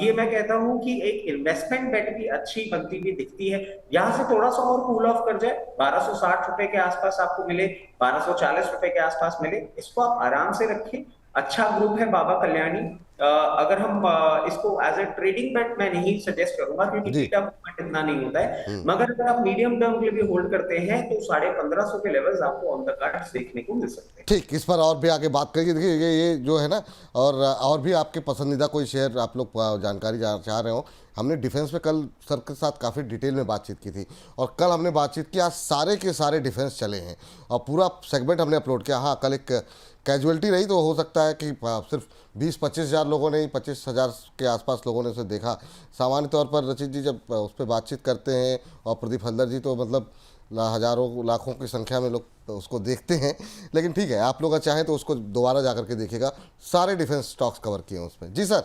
ये मैं कहता हूं कि एक इन्वेस्टमेंट बेट भी अच्छी बनती हुई दिखती है। यहां से थोड़ा सा और कूल ऑफ कर जाए, 1260 रुपए के आसपास आपको मिले, 1240 रुपए के आसपास मिले, इसको आप आराम से रखें। अच्छा ग्रुप है बाबा कल्याणी। अगर हम इसको एज ए ट्रेडिंग बेट मैं नहीं सजेस्ट करूंगा क्योंकि बीटा मूवमेंट इतना नहीं होता है, मगर अगर आप मीडियम टर्म के लिए भी होल्ड करते हैं तो 1550 के लेवल्स आपको ऑन द कार्ड्स देखने को मिल सकते हैं। ठीक, इस पर और भी आगे बात करेंगे। देखिए ये जो है ना, और भी आपके पसंदीदा कोई शेयर आप लोग जानकारी चाह रहे हो, हमने डिफेंस में कल सर के साथ काफ़ी डिटेल में बातचीत की थी और कल हमने बातचीत की, आज सारे के सारे डिफेंस चले हैं और पूरा सेगमेंट हमने अपलोड किया। हाँ, कल एक कैजुअलिटी रही तो हो सकता है कि सिर्फ 20-25 हज़ार लोगों ने ही, 25,000 के आसपास लोगों ने उसे देखा। सामान्य तौर पर रचित जी जब उस पर बातचीत करते हैं और प्रदीप हल्दर जी तो मतलब हज़ारों लाखों की संख्या में लोग उसको देखते हैं। लेकिन ठीक है, आप लोग चाहें तो उसको दोबारा जा करके देखिएगा, सारे डिफेंस स्टॉक्स कवर किए हैं उसमें। जी सर।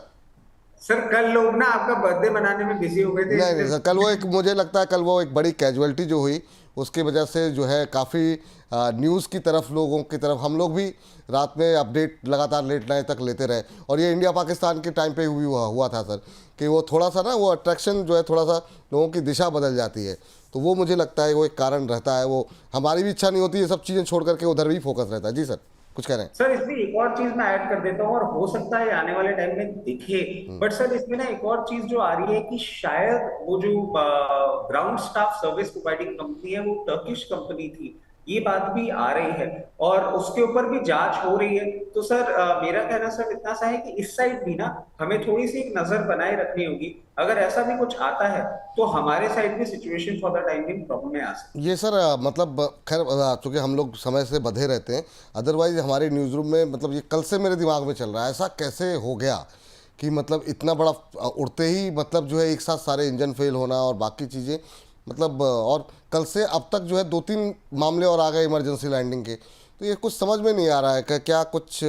सर कल लोग ना आपका बर्थडे मनाने में बिजी हो गए थे। नहीं सर, कल वो एक, मुझे लगता है कल वो एक बड़ी कैजुअलिटी जो हुई उसकी वजह से जो है काफ़ी न्यूज़ की तरफ, लोगों की तरफ हम लोग भी रात में अपडेट लगातार लेट नाइट तक लेते रहे। और ये इंडिया पाकिस्तान के टाइम पे हुआ था सर, कि वो थोड़ा सा ना वो अट्रैक्शन जो है थोड़ा सा लोगों की दिशा बदल जाती है। तो वो मुझे लगता है वो एक कारण रहता है, वो हमारी भी इच्छा नहीं होती है सब चीज़ें छोड़ करके उधर भी फोकस रहता है। जी सर, कुछ कह रहे हैं? सर इसमें एक और चीज मैं ऐड कर देता हूँ, और हो सकता है आने वाले टाइम में दिखे, बट सर इसमें ना एक और चीज जो आ रही है कि शायद वो जो ground staff service providing company है वो टर्किश कंपनी थी, ये बात भी आ रही है और उसके ऊपर भी जांच हो रही है। तो सर मेरा कहना सर इतना सा है कि इस साइड भी ना हमें थोड़ी सी एक नजर बनाए रखनी होगी। अगर ऐसा भी कुछ आता है तो हमारे साइड भी situation for the time being problem में आ सकती ये सर मतलब खैर चूँकि हम लोग समय से बंधे रहते हैं, अदरवाइज हमारे न्यूज़ रूम में मतलब ये कल से मेरे दिमाग में चल रहा है, ऐसा कैसे हो गया कि मतलब इतना बड़ा उड़ते ही मतलब जो है एक साथ सारे इंजन फेल होना और बाकी चीज़ें, मतलब और कल से अब तक जो है 2-3 मामले और आ गए इमरजेंसी लैंडिंग के। तो ये कुछ समझ में नहीं आ रहा है कि क्या कुछ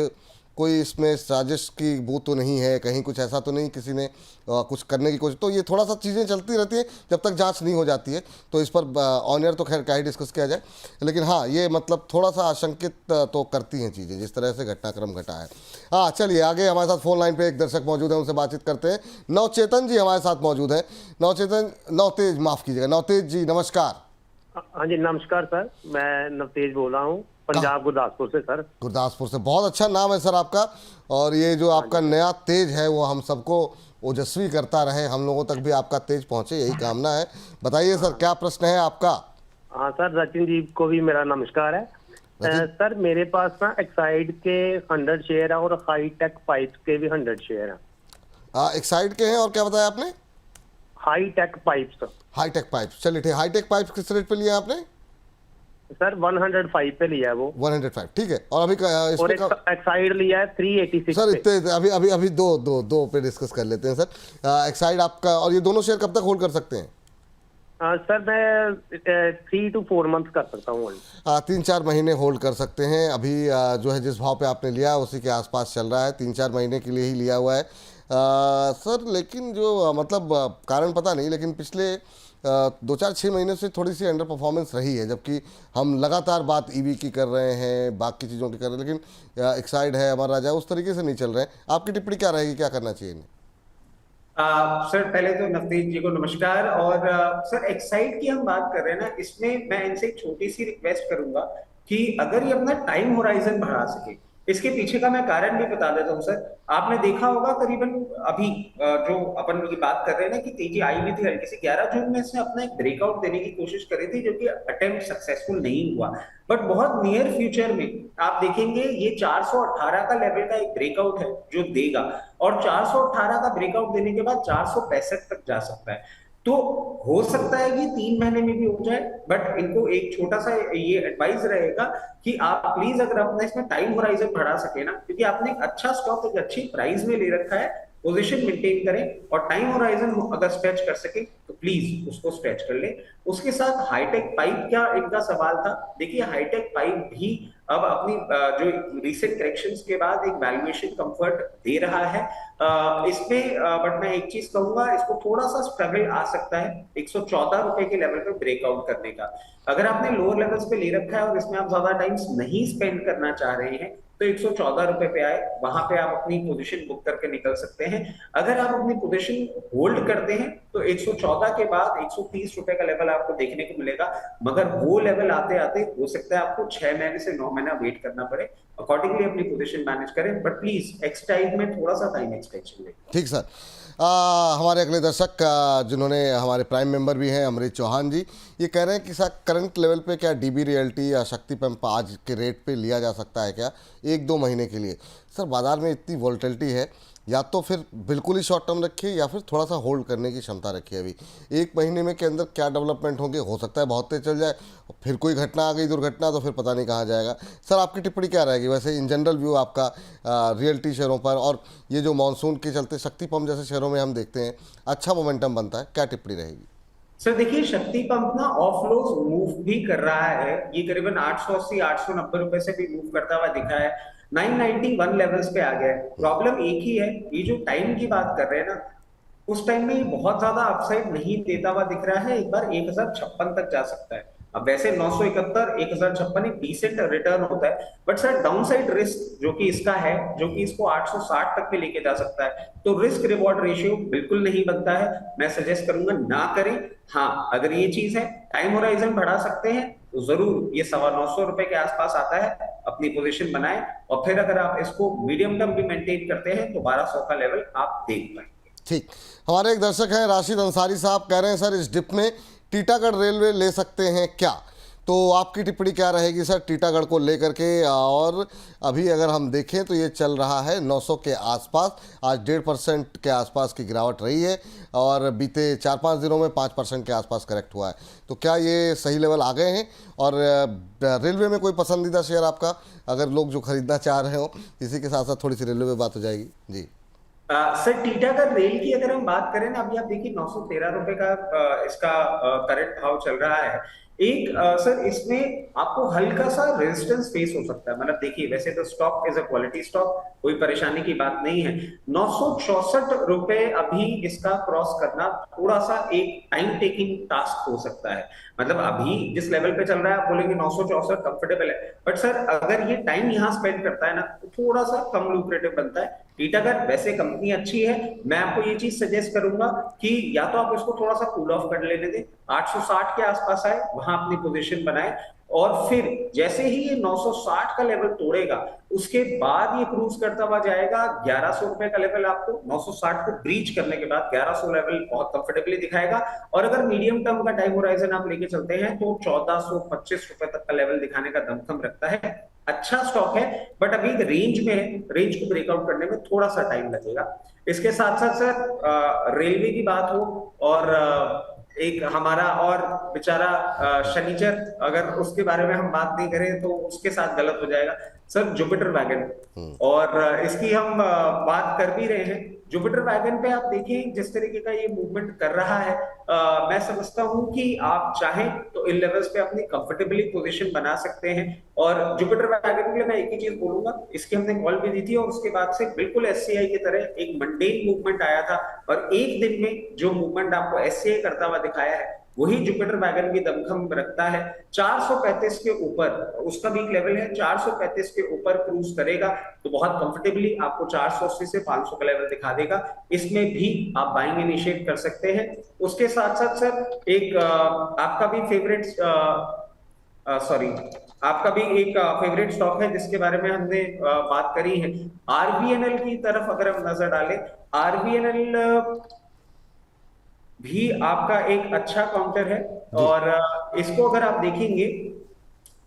कोई इसमें साजिश की वो तो नहीं है, कहीं कुछ ऐसा तो नहीं किसी ने कुछ करने की कोशिश। तो ये थोड़ा सा चीज़ें चलती रहती हैं जब तक जांच नहीं हो जाती है। तो इस पर ऑन एयर तो खैर क्या ही डिस्कस किया जाए, लेकिन हाँ ये मतलब थोड़ा सा आशंकित तो करती हैं चीज़ें जिस तरह से घटनाक्रम घटा है। हाँ चलिए आगे हमारे साथ फ़ोन लाइन पे एक दर्शक मौजूद है, उनसे बातचीत करते हैं। नवचेतन जी हमारे साथ मौजूद है। नवचेतन, नवतेज माफ़ कीजिएगा, नवतेज जी नमस्कार। हाँ जी नमस्कार सर, मैं नवतेज बोल रहा हूँ पंजाब गुरदासपुर से सर। गुरदासपुर से, बहुत अच्छा नाम है सर आपका। और ये जो आपका नया तेज है वो हम सबको ओजस्वी करता रहे, हम लोगों तक भी आपका तेज पहुंचे, यही कामना है। बताइए सर क्या प्रश्न है आपका? हाँ सर, रचिन जी को भी मेरा नमस्कार है। सर मेरे पास ना एक्साइड के 100 शेयर है और हाईटेक पाइप्स के भी 100 शेयर है। एक्साइड के हैं और क्या बताया आपने? Hi tech pipes. हाईटेक पाइप्स, चलिए ठीक। हाईटेक पाइप्स किस रेट पे लिया आपने? सर 105 पे लिया है वो। 105 ठीक है। और अभी और एक्साइड लिया है 386 सर पे। इतने अभी अभी अभी दो पे डिस्कस कर लेते हैं सर। एक्साइड आपका, और ये दोनों शेयर कब तक होल्ड कर सकते हैं? सर मैं 3 to 4 मंथ कर सकता हूँ। 3-4 महीने होल्ड कर सकते हैं। अभी जो है जिस भाव पे आपने लिया उसी के आसपास चल रहा है, 3-4 महीने के लिए ही लिया हुआ है सर। लेकिन जो मतलब कारण पता नहीं, लेकिन पिछले 2-4-6 महीने से थोड़ी सी अंडर परफॉर्मेंस रही है, जबकि हम लगातार बात ईवी की कर रहे हैं, बाकी चीज़ों की कर रहे हैं, लेकिन एक्साइड है हमारा राजा उस तरीके से नहीं चल रहे हैं। आपकी टिप्पणी क्या रहेगी, क्या करना चाहिए इन्हें? सर पहले तो नवदीप जी को नमस्कार। और सर एक्साइड की हम बात कर रहे हैं ना, इसमें मैं इनसे एक छोटी सी रिक्वेस्ट करूंगा कि अगर ये अपना टाइम होराइजन बढ़ा सके। इसके पीछे का मैं कारण भी बता देता हूँ सर। आपने देखा होगा करीबन अभी जो अपन की बात कर रहे हैं ना कि तेजी आई भी थी हल्की सी, 11 जून में इसने अपना एक ब्रेकआउट देने की कोशिश करी थी, जो कि अटेम्प्ट सक्सेसफुल नहीं हुआ। बट बहुत नियर फ्यूचर में आप देखेंगे ये 418 का लेवल का एक ब्रेकआउट है जो देगा, और 418 का ब्रेकआउट देने के बाद 465 तक जा सकता है। तो हो सकता है कि 3 महीने में भी हो जाए, बट इनको एक छोटा सा ये एडवाइस रहेगा कि आप प्लीज अगर अपना इसमें टाइम होराइजन बढ़ा सके ना, क्योंकि आपने एक अच्छा स्टॉक एक अच्छी प्राइस में ले रखा है, पोजीशन मेंटेन करें और टाइम होराइजन अगर स्ट्रेच कर सके तो प्लीज उसको स्ट्रेच कर ले। उसके साथ हाईटेक पाइप क्या इनका सवाल था, देखिए हाईटेक पाइप भी अब अपनी जो रिसेंट करेक्शंस के बाद एक वैल्यूएशन कंफर्ट दे रहा है इसमें। बट मैं एक चीज कहूंगा, इसको थोड़ा सा स्ट्रगल आ सकता है 114 रुपए के लेवल पे ब्रेकआउट करने का। अगर आपने लोअर लेवल्स पे ले रखा है और इसमें आप ज्यादा टाइम्स नहीं स्पेंड करना चाह रहे हैं तो 114 रुपए पे आए, वहां पे आप अपनी पोजीशन बुक करके निकल सकते हैं। अगर आप अपनी पोजीशन होल्ड करते हैं तो 114 के बाद 130 रुपए का लेवल आपको देखने को मिलेगा, मगर वो लेवल आते आते हो सकता है आपको 6 महीने से 9 महीना वेट करना पड़े। अकॉर्डिंगली अपनी पोजीशन मैनेज करें, बट प्लीज एक्सटाइड में थोड़ा सा टाइम एक्सटेंशन लें। ठीक सर। हमारे अगले दर्शक जिन्होंने हमारे प्राइम मेंबर भी हैं, अमृत चौहान जी, ये कह रहे हैं कि सर करंट लेवल पे क्या डीबी रियल्टी या शक्ति पंप आज के रेट पे लिया जा सकता है क्या 1-2 महीने के लिए? सर बाज़ार में इतनी वॉलेटिलिटी है, या तो फिर बिल्कुल ही शॉर्ट टर्म रखिए या फिर थोड़ा सा होल्ड करने की क्षमता रखिए। अभी 1 महीने में के अंदर क्या डेवलपमेंट होंगे, हो सकता है बहुत तेज चल जाए, फिर कोई घटना आ गई दुर्घटना तो फिर पता नहीं कहाँ जाएगा। सर आपकी टिप्पणी क्या रहेगी वैसे इन जनरल व्यू आपका रियल्टी शेयरों पर, और ये जो मानसून के चलते शक्ति पंप जैसे शेयरों में हम देखते हैं अच्छा मोमेंटम बनता है, क्या टिप्पणी रहेगी? सर देखिए शक्ति पंप ना ऑफ लोज मूव भी कर रहा है, ये करीबन 880-890 रुपए से भी मूव करता हुआ दिखा है, 991 लेवल्स पे आ गया है। प्रॉब्लम एक ही है, ये जो टाइम की बात कर रहे हैं ना, उस टाइम में ये बहुत ज्यादा अपसाइड नहीं देता हुआ दिख रहा है। एक बार 1056 तक जा सकता है। अब वैसे 971 1056 एक डिसेंट रिटर्न होता है, बट सर डाउनसाइड रिस्क जो कि इसका है, जो कि इसको 860 तक पे लेके जा सकता है, तो रिस्क रिवॉर्ड रेशियो बिल्कुल नहीं बनता है। मैं सजेस्ट करूंगा ना करें। हाँ, अगर ये चीज है, टाइम होराइजन बढ़ा सकते हैं तो जरूर, ये 950 रुपए के आसपास आता है, अपनी पोजीशन बनाए, और फिर अगर आप इसको मीडियम टर्म भी मेंटेन करते हैं तो 1200 का लेवल आप देख पाएंगे। ठीक। हमारे एक दर्शक हैं राशिद अंसारी साहब, कह रहे हैं सर इस डिप में टीटागढ़ रेलवे ले सकते हैं क्या? तो आपकी टिप्पणी क्या रहेगी सर टीटागढ़ को लेकर के? और अभी अगर हम देखें तो ये चल रहा है 900 के आसपास, आज 1.5% के आसपास की गिरावट रही है और बीते 4-5 दिनों में 5% के आसपास करेक्ट हुआ है। तो क्या ये सही लेवल आ गए हैं? और रेलवे में कोई पसंदीदा शेयर आपका, अगर लोग जो खरीदना चाह रहे हो, इसी के साथ साथ थोड़ी सी रेलवे में बात हो जाएगी जी। सर टीटागढ़ रेल की अगर हम बात करें ना, अभी आप देखिए 913 रुपए का इसका करंट भाव चल रहा है। एक सर इसमें आपको हल्का सा रेजिस्टेंस फेस हो सकता है। मतलब देखिए, वैसे तो stock is a quality stock, कोई परेशानी की बात नहीं है। 964 रुपए अभी इसका क्रॉस करना थोड़ा सा एक टाइम टेकिंग टास्क हो सकता है। मतलब अभी जिस लेवल पे चल रहा है आप बोलेंगे 964 कंफर्टेबल है, बट सर अगर ये टाइम यहाँ स्पेंड करता है ना तो थोड़ा सा कम लुक्रेटिव बनता है। टीटागढ़ वैसे कंपनी अच्छी है, मैं आपको ये चीज सजेस्ट करूंगा कि या तो आप इसको थोड़ा सा कूल ऑफ कर लेने दें, 860 के आसपास आए, वहां अपनी पोजीशन बनाए, और फिर जैसे ही ये 960 का लेवल तोड़ेगा उसके बाद ये क्रूज करता हुआ जाएगा 1100 रुपए का लेवल। आपको 960 को ब्रीच करने के बाद 1100 लेवल बहुत कंफर्टेबली दिखाएगा। और अगर मीडियम टर्म का टाइम होराइजन आप लेके चलते हैं तो 1425 रुपए तक का लेवल दिखाने का दमखम रखता है। अच्छा स्टॉक है, बट अभी रेंज में है, रेंज को ब्रेकआउट करने में थोड़ा सा टाइम लगेगा। इसके साथ साथ सर रेलवे की बात हो, और एक हमारा और बेचारा शनिचर, अगर उसके बारे में हम बात नहीं करें तो उसके साथ गलत हो जाएगा। सर जुपिटर वैगन, और इसकी हम बात कर भी रहे हैं। जुपिटर वैगन पे आप देखिए जिस तरीके का ये मूवमेंट कर रहा है, मैं समझता हूं कि आप चाहें तो इन लेवल्स पे अपनी कंफर्टेबली पोजीशन बना सकते हैं। और जुपिटर वैगन के लिए मैं एक ही चीज बोलूंगा, इसकी हमने कॉल भी दी थी और उसके बाद से बिल्कुल एससीआई की तरह एक मंडेन मूवमेंट आया था, और एक दिन में जो मूवमेंट आपको एससीआई करता हुआ दिखाया है वही जुपिटर वैगन भी दमखम रखता है। 435 के ऊपर उसका भी एक लेवल है, 435 के ऊपर क्रूज करेगा तो बहुत कंफर्टेबली आपको 480 से 500 का लेवल दिखा देगा। इसमें भी आप बाइंग इनिशिएट कर सकते हैं। उसके साथ साथ सर एक आपका भी फेवरेट आपका भी एक फेवरेट स्टॉक है जिसके बारे में हमने बात करी है, आरबीएनएल की तरफ अगर हम नजर डालें, आरबीएनएल भी आपका एक अच्छा काउंटर है। और इसको अगर आप देखेंगे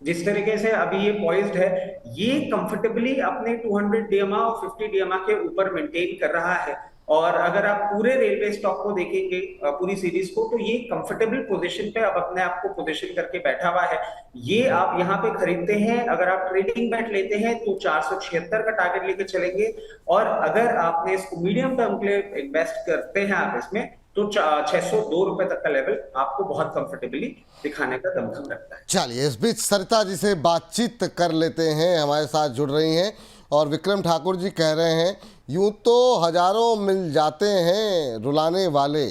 जिस तरीके से अभी ये पॉइज्ड है, ये कंफर्टेबली अपने 200 डीएमए और 50 डीएमए के ऊपर मेंटेन कर रहा है। और अगर आप पूरे रेलवे स्टॉक को देखेंगे, पूरी सीरीज को, तो ये कंफर्टेबल पोजीशन पे अब अपने आप को पोजीशन करके बैठा हुआ है। ये आप यहाँ पे खरीदते हैं, अगर आप ट्रेडिंग बैट लेते हैं तो 476 का टारगेट लेके चलेंगे, और अगर आपने इसको मीडियम टर्म के लिए इन्वेस्ट करते हैं आप इसमें, तो 602 रुपए तक का लेवल आपको बहुत कंफर्टेबली दिखाने का दमखम रखता है। चलिए इस बीच सरिता जी से बातचीत कर लेते हैं, हमारे साथ जुड़ रही हैं। और विक्रम ठाकुर जी कह रहे हैं यूं तो हजारों मिल जाते हैं रुलाने वाले,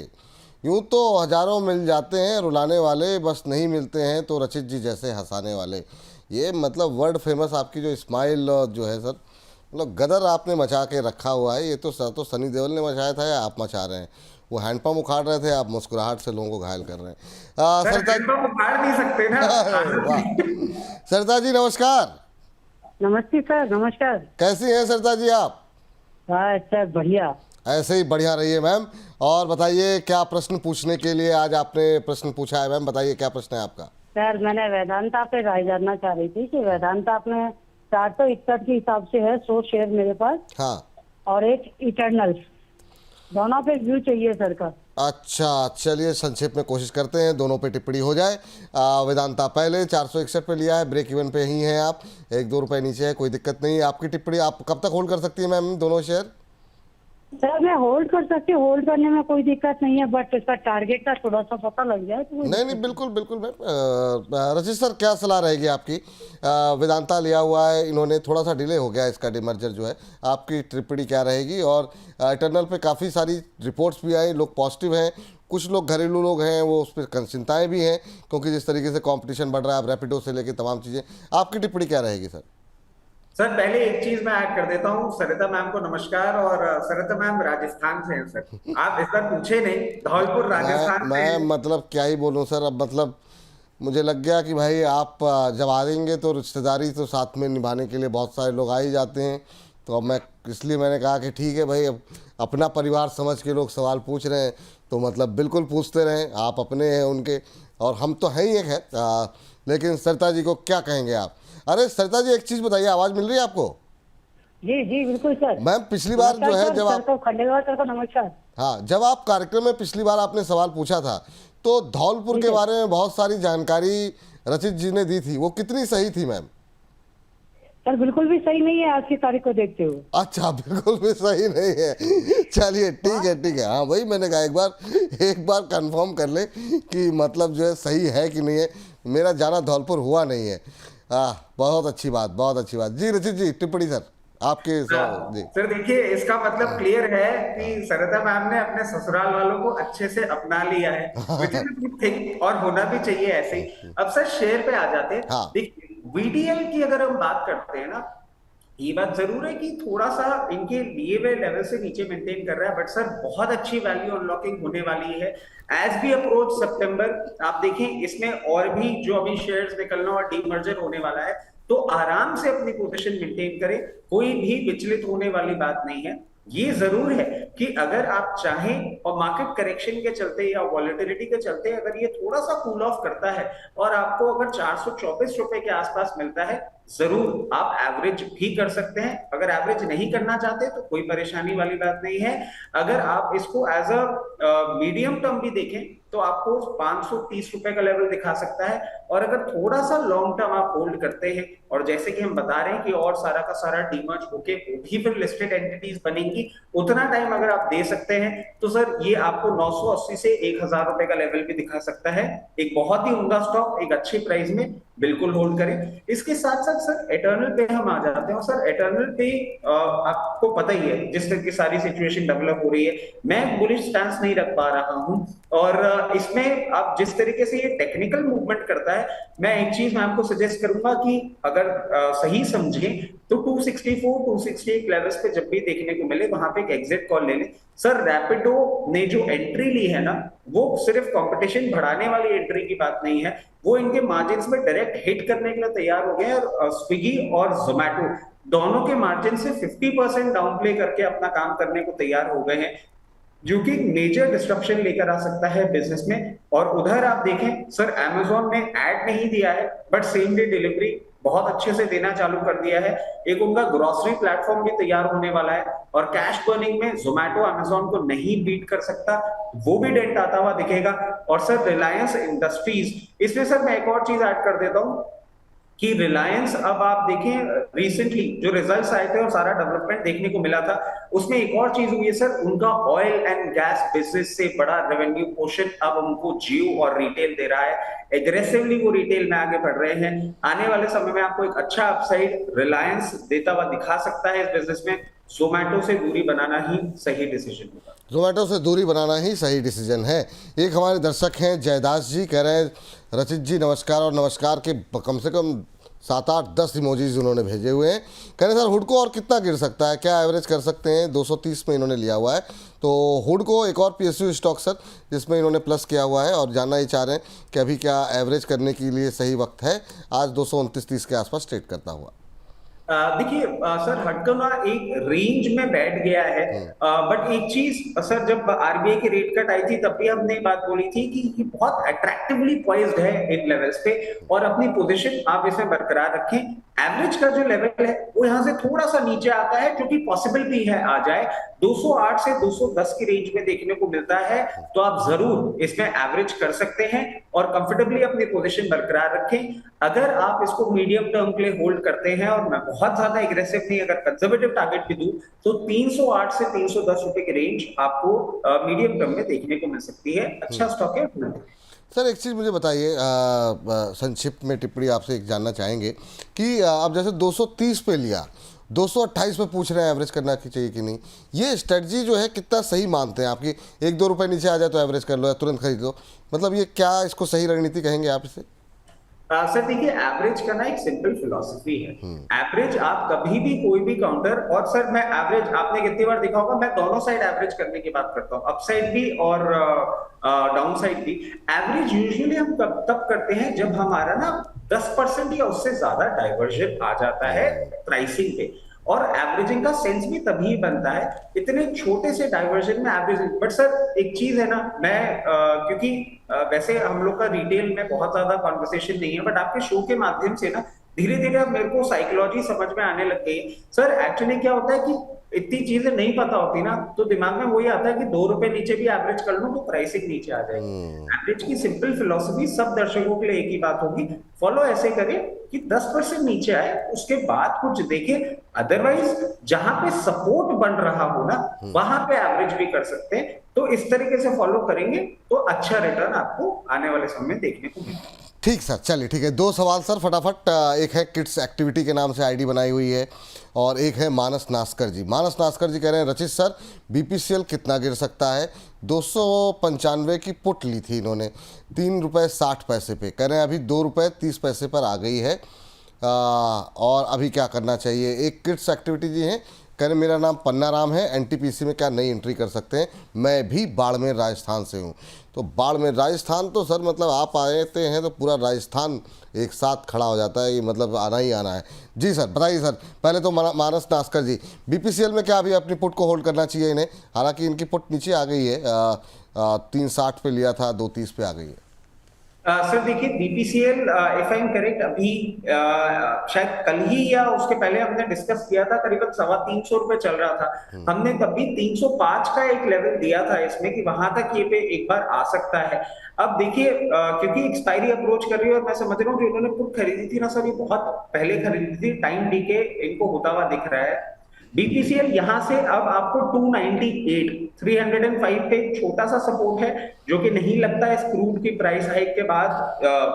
यूं तो हजारों मिल जाते हैं रुलाने वाले, बस नहीं मिलते हैं तो रचित जी जैसे हंसाने वाले। ये मतलब वर्ल्ड फेमस आपकी जो स्माइल जो है सर, मतलब गदर आपने मचा के रखा हुआ है। ये तो सर तो सनी देओल ने मचाया था या आप मचा रहे हैं? वो हैंडपम्प उखाड़ रहे थे, आप मुस्कुराहट से लोगों को घायल कर रहे हैं। सरिता उखाड़ नहीं सकते ना। वाह। सरिता जी नमस्कार। नमस्ते सर, नमस्कार। कैसी हैं सरिता जी आप? हाँ सर, बढ़िया। ऐसे ही बढ़िया रहिए मैम। और बताइए क्या प्रश्न पूछने के लिए आज आपने प्रश्न पूछा है मैम, बताइए क्या प्रश्न है आपका? सर मैंने वेदांता पे राय जानना चाह रही थी कि वेदांता अपने 461 के हिसाब से है 100 शेयर मेरे पास, हाँ, और एक इटर्नल, दोनों पे व्यू चाहिए सर का। अच्छा चलिए संक्षेप में कोशिश करते हैं, दोनों पे टिप्पणी हो जाए। वेदांता पहले 461 पे लिया है, ब्रेक इवन पे ही हैं आप, 1-2 रुपये नीचे है, कोई दिक्कत नहीं। आपकी टिप्पणी आप कब तक होल्ड कर सकती है मैम दोनों शेयर? सर मैं होल्ड कर सकती हूँ, होल्ड करने में कोई दिक्कत नहीं है, बट इसका टारगेट का थोड़ा सा पता लग जाए तो। नहीं बिल्कुल बिल्कुल मैम। रचित सर क्या सलाह रहेगी आपकी? वेदांता लिया हुआ है इन्होंने, थोड़ा सा डिले हो गया इसका डिमर्जर जो है, आपकी टिप्पणी क्या रहेगी? और इटर्नल पे काफ़ी सारी रिपोर्ट्स भी आई, लोग पॉजिटिव हैं, कुछ लोग घरेलू लोग हैं वो उस पर चिंताएँ भी हैं, क्योंकि जिस तरीके से कंपटीशन बढ़ रहा है, अब रैपिडो से लेकर तमाम चीज़ें, आपकी टिप्पणी क्या रहेगी सर? सर पहले एक चीज मैं ऐड कर देता हूँ, सरिता मैम को नमस्कार। और सरिता मैम राजस्थान से हैं सर, आप इस बार पूछे नहीं, धौलपुर राजस्थान से मैं हैं। मतलब क्या ही बोलूँ सर, अब मतलब मुझे लग गया कि भाई आप जब आ देंगे तो रिश्तेदारी तो साथ में निभाने के लिए बहुत सारे लोग आ ही जाते हैं। तो अब मैं इसलिए मैंने कहा कि ठीक है भाई, अब अपना परिवार समझ के लोग सवाल पूछ रहे हैं तो मतलब बिल्कुल पूछते रहें, आप अपने हैं उनके और हम तो हैं ही एक है। लेकिन सरिता जी को क्या कहेंगे आप? अरे सरिता जी एक चीज़ बताइए, आवाज़ मिल रही है आपको? जी जी बिल्कुल सर। मैम पिछली बार जो है जब आप, खंडेलवाल सर को नमस्कार। हाँ, जब आप कार्यक्रम में पिछली बार आपने सवाल पूछा था तो धौलपुर के बारे में बहुत सारी जानकारी रचित जी ने दी थी, वो कितनी सही थी मैम? सर बिल्कुल भी सही नहीं है आज की तारीख को देखते हुए। अच्छा, बिल्कुल भी सही नहीं है। चलिए ठीक है ठीक है, हाँ वही मैंने कहा एक बार कंफर्म कर ले कि मतलब जो है सही है कि नहीं है। मेरा जाना धौलपुर हुआ नहीं है। बहुत अच्छी बात, बहुत अच्छी बात। जी रचित जी, टिप्पणी सर आपके जी। सर देखिए, इसका मतलब क्लियर है कि सरिता मैम ने अपने ससुराल वालों को अच्छे से अपना लिया है, which is a good thing, और होना भी चाहिए ऐसे ही। अब सर शेयर पे आ जाते हैं। हाँ। देखिए वीडीएल की अगर हम बात करते हैं ना, ये बात जरूर है कि थोड़ा सा इनके लिए हुए लेवल से नीचे मेंटेन कर रहा है, बट सर बहुत अच्छी वैल्यू अनलॉकिंग होने वाली है एज वी अप्रोच सितंबर। आप देखें इसमें और भी जो अभी शेयर्स निकलना और डीमर्जर होने वाला है, तो आराम से अपनी पोजीशन मेंटेन करें, कोई भी विचलित होने वाली बात नहीं है। ये जरूर है कि अगर आप चाहें और मार्केट करेक्शन के चलते या वॉलेटिलिटी के चलते अगर ये थोड़ा सा कूल ऑफ करता है और आपको अगर 424 रुपए के आसपास मिलता है, जरूर आप एवरेज भी कर सकते हैं। अगर एवरेज नहीं करना चाहते तो कोई परेशानी वाली बात नहीं है। अगर आप इसको एज अ मीडियम टर्म भी देखें तो आपको 530 रुपए का लेवल दिखा सकता है। और अगर थोड़ा सा लॉन्ग टर्म आप होल्ड करते हैं, और जैसे कि हम बता रहे हैं कि और सारा का सारा डीमर्ज होके वो भी फिर लिस्टेड एंटिटीज बनेंगी, उतना टाइम अगर आप दे सकते हैं तो सर ये आपको 980 से 1000 रुपए का लेवल भी दिखा सकता है। एक बहुत ही उम्दा स्टॉक एक अच्छी प्राइस में, बिल्कुल होल्ड करें। इसके साथ साथ सर एटर्नल पे हम आ जाते हैं। सर एटर्नल पे आपको पता ही है जिस तरह की सारी सिचुएशन डेवलप हो रही है, मैं बुलिश स्टैंस नहीं रख पा रहा हूं। और इसमें आप जिस तरीके से ये टेक्निकल मूवमेंट करता है, मैं एक चीज मैं आपको सजेस्ट करूंगा कि अगर सही समझें तो 264 268 लेवल्स पे जब भी देखने को मिले वहां पे एक एग्जिट कॉल ले लें। सर रैपिडो ने जो एंट्री ली है ना, वो सिर्फ कंपटीशन बढ़ाने वाली एंट्री की बात नहीं है, वो इनके मार्जिन्स में डायरेक्ट हिट करने के लिए तैयार हो गए। और स्विगी और जोमैटो दोनों के मार्जिन से 50% डाउन प्ले करके अपना काम करने को तैयार हो गए हैं, जो कि मेजर डिस्ट्रप्शन लेकर आ सकता है बिजनेस में। और उधर आप देखें सर, अमेज़न ने ऐड नहीं दिया है बट सेम डे डिलीवरी बहुत अच्छे से देना चालू कर दिया है। एक उनका ग्रोसरी प्लेटफॉर्म भी तैयार होने वाला है, और कैश बर्निंग में जोमैटो अमेज़न को नहीं बीट कर सकता, वो भी डेंट आता हुआ दिखेगा। और सर रिलायंस इंडस्ट्रीज, इसमें सर मैं एक और चीज ऐड कर देता हूं कि रिलायंस, अब आप देखें रिसेंटली जो रिजल्ट्स आए थे और सारा डेवलपमेंट देखने को मिला था, उसमें एक और चीज हुई है सर, उनका ऑयल एंड गैस बिजनेस से बड़ा रेवेन्यू पोर्शन अब उनको जियो और रिटेल दे रहा है। एग्रेसिवली वो रिटेल में आगे बढ़ रहे हैं। आने वाले समय में आपको एक अच्छा अपसाइड रिलायंस देता हुआ दिखा सकता है इस बिजनेस में। जोमैटो से दूरी बनाना ही सही डिसीजन होगा। जोमेटो से दूरी बनाना ही सही डिसीजन है। एक हमारे दर्शक हैं जयदास जी, कह रहे हैं रचित जी नमस्कार, और नमस्कार के कम से कम 7 8 10 इमोजीज उन्होंने भेजे हुए हैं। कह रहे हैं सर हुडको और कितना गिर सकता है, क्या एवरेज कर सकते हैं? 230 में इन्होंने लिया हुआ है। तो हुडको एक और PSU स्टॉक सर जिसमें इन्होंने प्लस किया हुआ है, और जानना ही चाह रहे हैं कि अभी क्या एवरेज करने के लिए सही वक्त है। आज 229-30 के आसपास ट्रेड करता हुआ। देखिए सर, हटकना एक रेंज में बैठ गया है, बट एक चीज सर, जब आरबीआई की रेट कट आई थी तब भी हमने बात बोली थी कि ये बहुत अट्रैक्टिवली पॉइज्ड है इन लेवल्स पे, और अपनी पोजीशन आप इसमें बरकरार रखें। एवरेज का जो लेवल है वो यहाँ से थोड़ा सा नीचे आता है, जो कि पॉसिबल भी है आ जाए, 208 से 210 की रेंज में देखने को मिलता है। तो आप जरूर इसमें एवरेज कर सकते हैं और कंफर्टेबली अपनी पोजीशन बरकरार रखें। अगर आप इसको मीडियम टर्म के लिए होल्ड करते हैं, और मैं बहुत ज्यादा एग्रेसिव नहीं, अगर कंजर्वेटिव टारगेट भी दूं तो 308 से 310 रुपए की रेंज आपको मीडियम टर्म में देखने को मिल सकती है। अच्छा स्टॉक है। सर एक चीज़ मुझे बताइए, संक्षिप्त में टिप्पणी आपसे एक जानना चाहेंगे कि आप जैसे 230 पे लिया, 228 पे पूछ रहे हैं एवरेज करना चाहिए कि नहीं। ये स्ट्रेटजी जो है कितना सही मानते हैं आपकी? 1-2 रुपए नीचे आ जाए तो एवरेज कर लो या तुरंत खरीद लो, मतलब ये क्या इसको सही रणनीति कहेंगे आप इसे? सर देखिए, एवरेज करना एक सिंपल फिलॉसफी है। एवरेज आप कभी भी कोई भी काउंटर, और सर मैं एवरेज आपने कितनी बार देखा होगा, मैं दोनों साइड एवरेज करने की बात करता हूँ, अपसाइड भी और डाउन साइड भी। एवरेज यूजुअली हम तब करते हैं जब हमारा ना 10% या उससे ज्यादा डाइवर्जन आ जाता है प्राइसिंग पे, और एवरेजिंग का सेंस भी तभी बनता है इतने छोटे से डाइवर्जन में एवरेजिंग। बट सर एक चीज है ना, मैं क्योंकि वैसे हम लोग का रिटेल में बहुत ज्यादा कॉन्वर्सेशन नहीं है, बट आपके शो के माध्यम से ना धीरे धीरे अब मेरे को साइकोलॉजी समझ में आने लग गई। सर एक्चुअली क्या होता है कि इतनी चीजें नहीं पता होती ना, तो दिमाग में वही आता है कि 2 रुपए नीचे भी एवरेज कर लूं तो प्राइसिंग नीचे आ जाएगी। एवरेज की सिंपल फिलोसफी सब दर्शकों के लिए एक ही बात होगी, फॉलो ऐसे करें कि 10% नीचे आए उसके बाद कुछ देखें, अदरवाइज जहां पे सपोर्ट बन रहा हो ना वहां पे एवरेज भी कर सकते हैं। तो इस तरीके से फॉलो करेंगे तो अच्छा रिटर्न आपको आने वाले समय में देखने को मिलेगा। ठीक सर, चलिए ठीक है। 2 सवाल सर फटाफट। एक है किड्स एक्टिविटी के नाम से आईडी बनाई हुई है, और एक है मानस नास्कर जी। मानस नास्कर जी कह रहे हैं रचित सर बीपीसीएल कितना गिर सकता है? 295 की पुट ली थी इन्होंने 3 रुपये 60 पैसे पे, कह रहे हैं अभी 2 रुपये 30 पैसे पर आ गई है, और अभी क्या करना चाहिए? एक किड्स एक्टिविटी जी हैं, कह रहे मेरा नाम पन्ना राम है, एनटीपीसी में क्या नई एंट्री कर सकते हैं? मैं भी बाड़मेर राजस्थान से हूँ। तो बाड़मेर राजस्थान तो सर मतलब आप आते हैं तो पूरा राजस्थान एक साथ खड़ा हो जाता है, ये मतलब आना ही आना है। जी सर बताइए सर, पहले तो मानस नास्कर जी, बीपीसीएल में क्या अभी अपनी पुट को होल्ड करना चाहिए इन्हें? हालांकि इनकी पुट नीचे आ गई है, 360 पे लिया था, 230 पे आ गई है। सर देखिए, BPCL if I am correct अभी शायद कल ही या उसके पहले हमने डिस्कस किया था, करीबन 325 रुपए चल रहा था। हमने तभी 305 का एक लेवल दिया था इसमें कि वहां तक ये पे एक बार आ सकता है। अब देखिए क्योंकि एक्सपायरी अप्रोच कर रही है, और मैं समझ रहा हूँ जो इन्होंने पुट खरीदी थी ना सर, ये बहुत पहले खरीदी थी, टाइम डीके इनको होता हुआ दिख रहा है। बीपीसीएल यहां से अब आपको 298 305 पे एक छोटा सा सपोर्ट है जो कि नहीं लगता है इस क्रूड की प्राइस हाइक के बाद,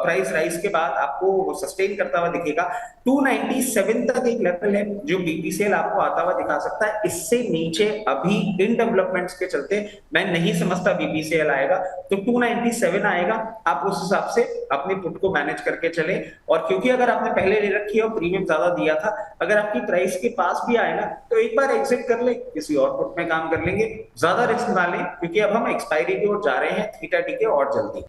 प्राइस राइज के बाद आपको सस्टेन करता हुआ दिखेगा। 297 तक एक लेवल है जो बीपीसीएल आपको आता हुआ दिखा सकता है। इससे नीचे अभी इन डेवलपमेंट्स के चलते मैं नहीं समझता बीपीसीएल आएगा, तो 297 आएगा। आप उस हिसाब से अपनी पुट को मैनेज करके चले, और क्योंकि अगर आपने पहले ले रखी है और प्रीमियम ज्यादा दिया था, अगर आपकी प्राइस के पास भी आए ना तो एक बार एग्जिट कर ले, किसी और पुट में काम कर लेंगे, ज्यादा रिस्क ना लें, क्योंकि अब हम एक्सपायरी की ओर जा रहे हैं, थीटा टी के और जल्दी।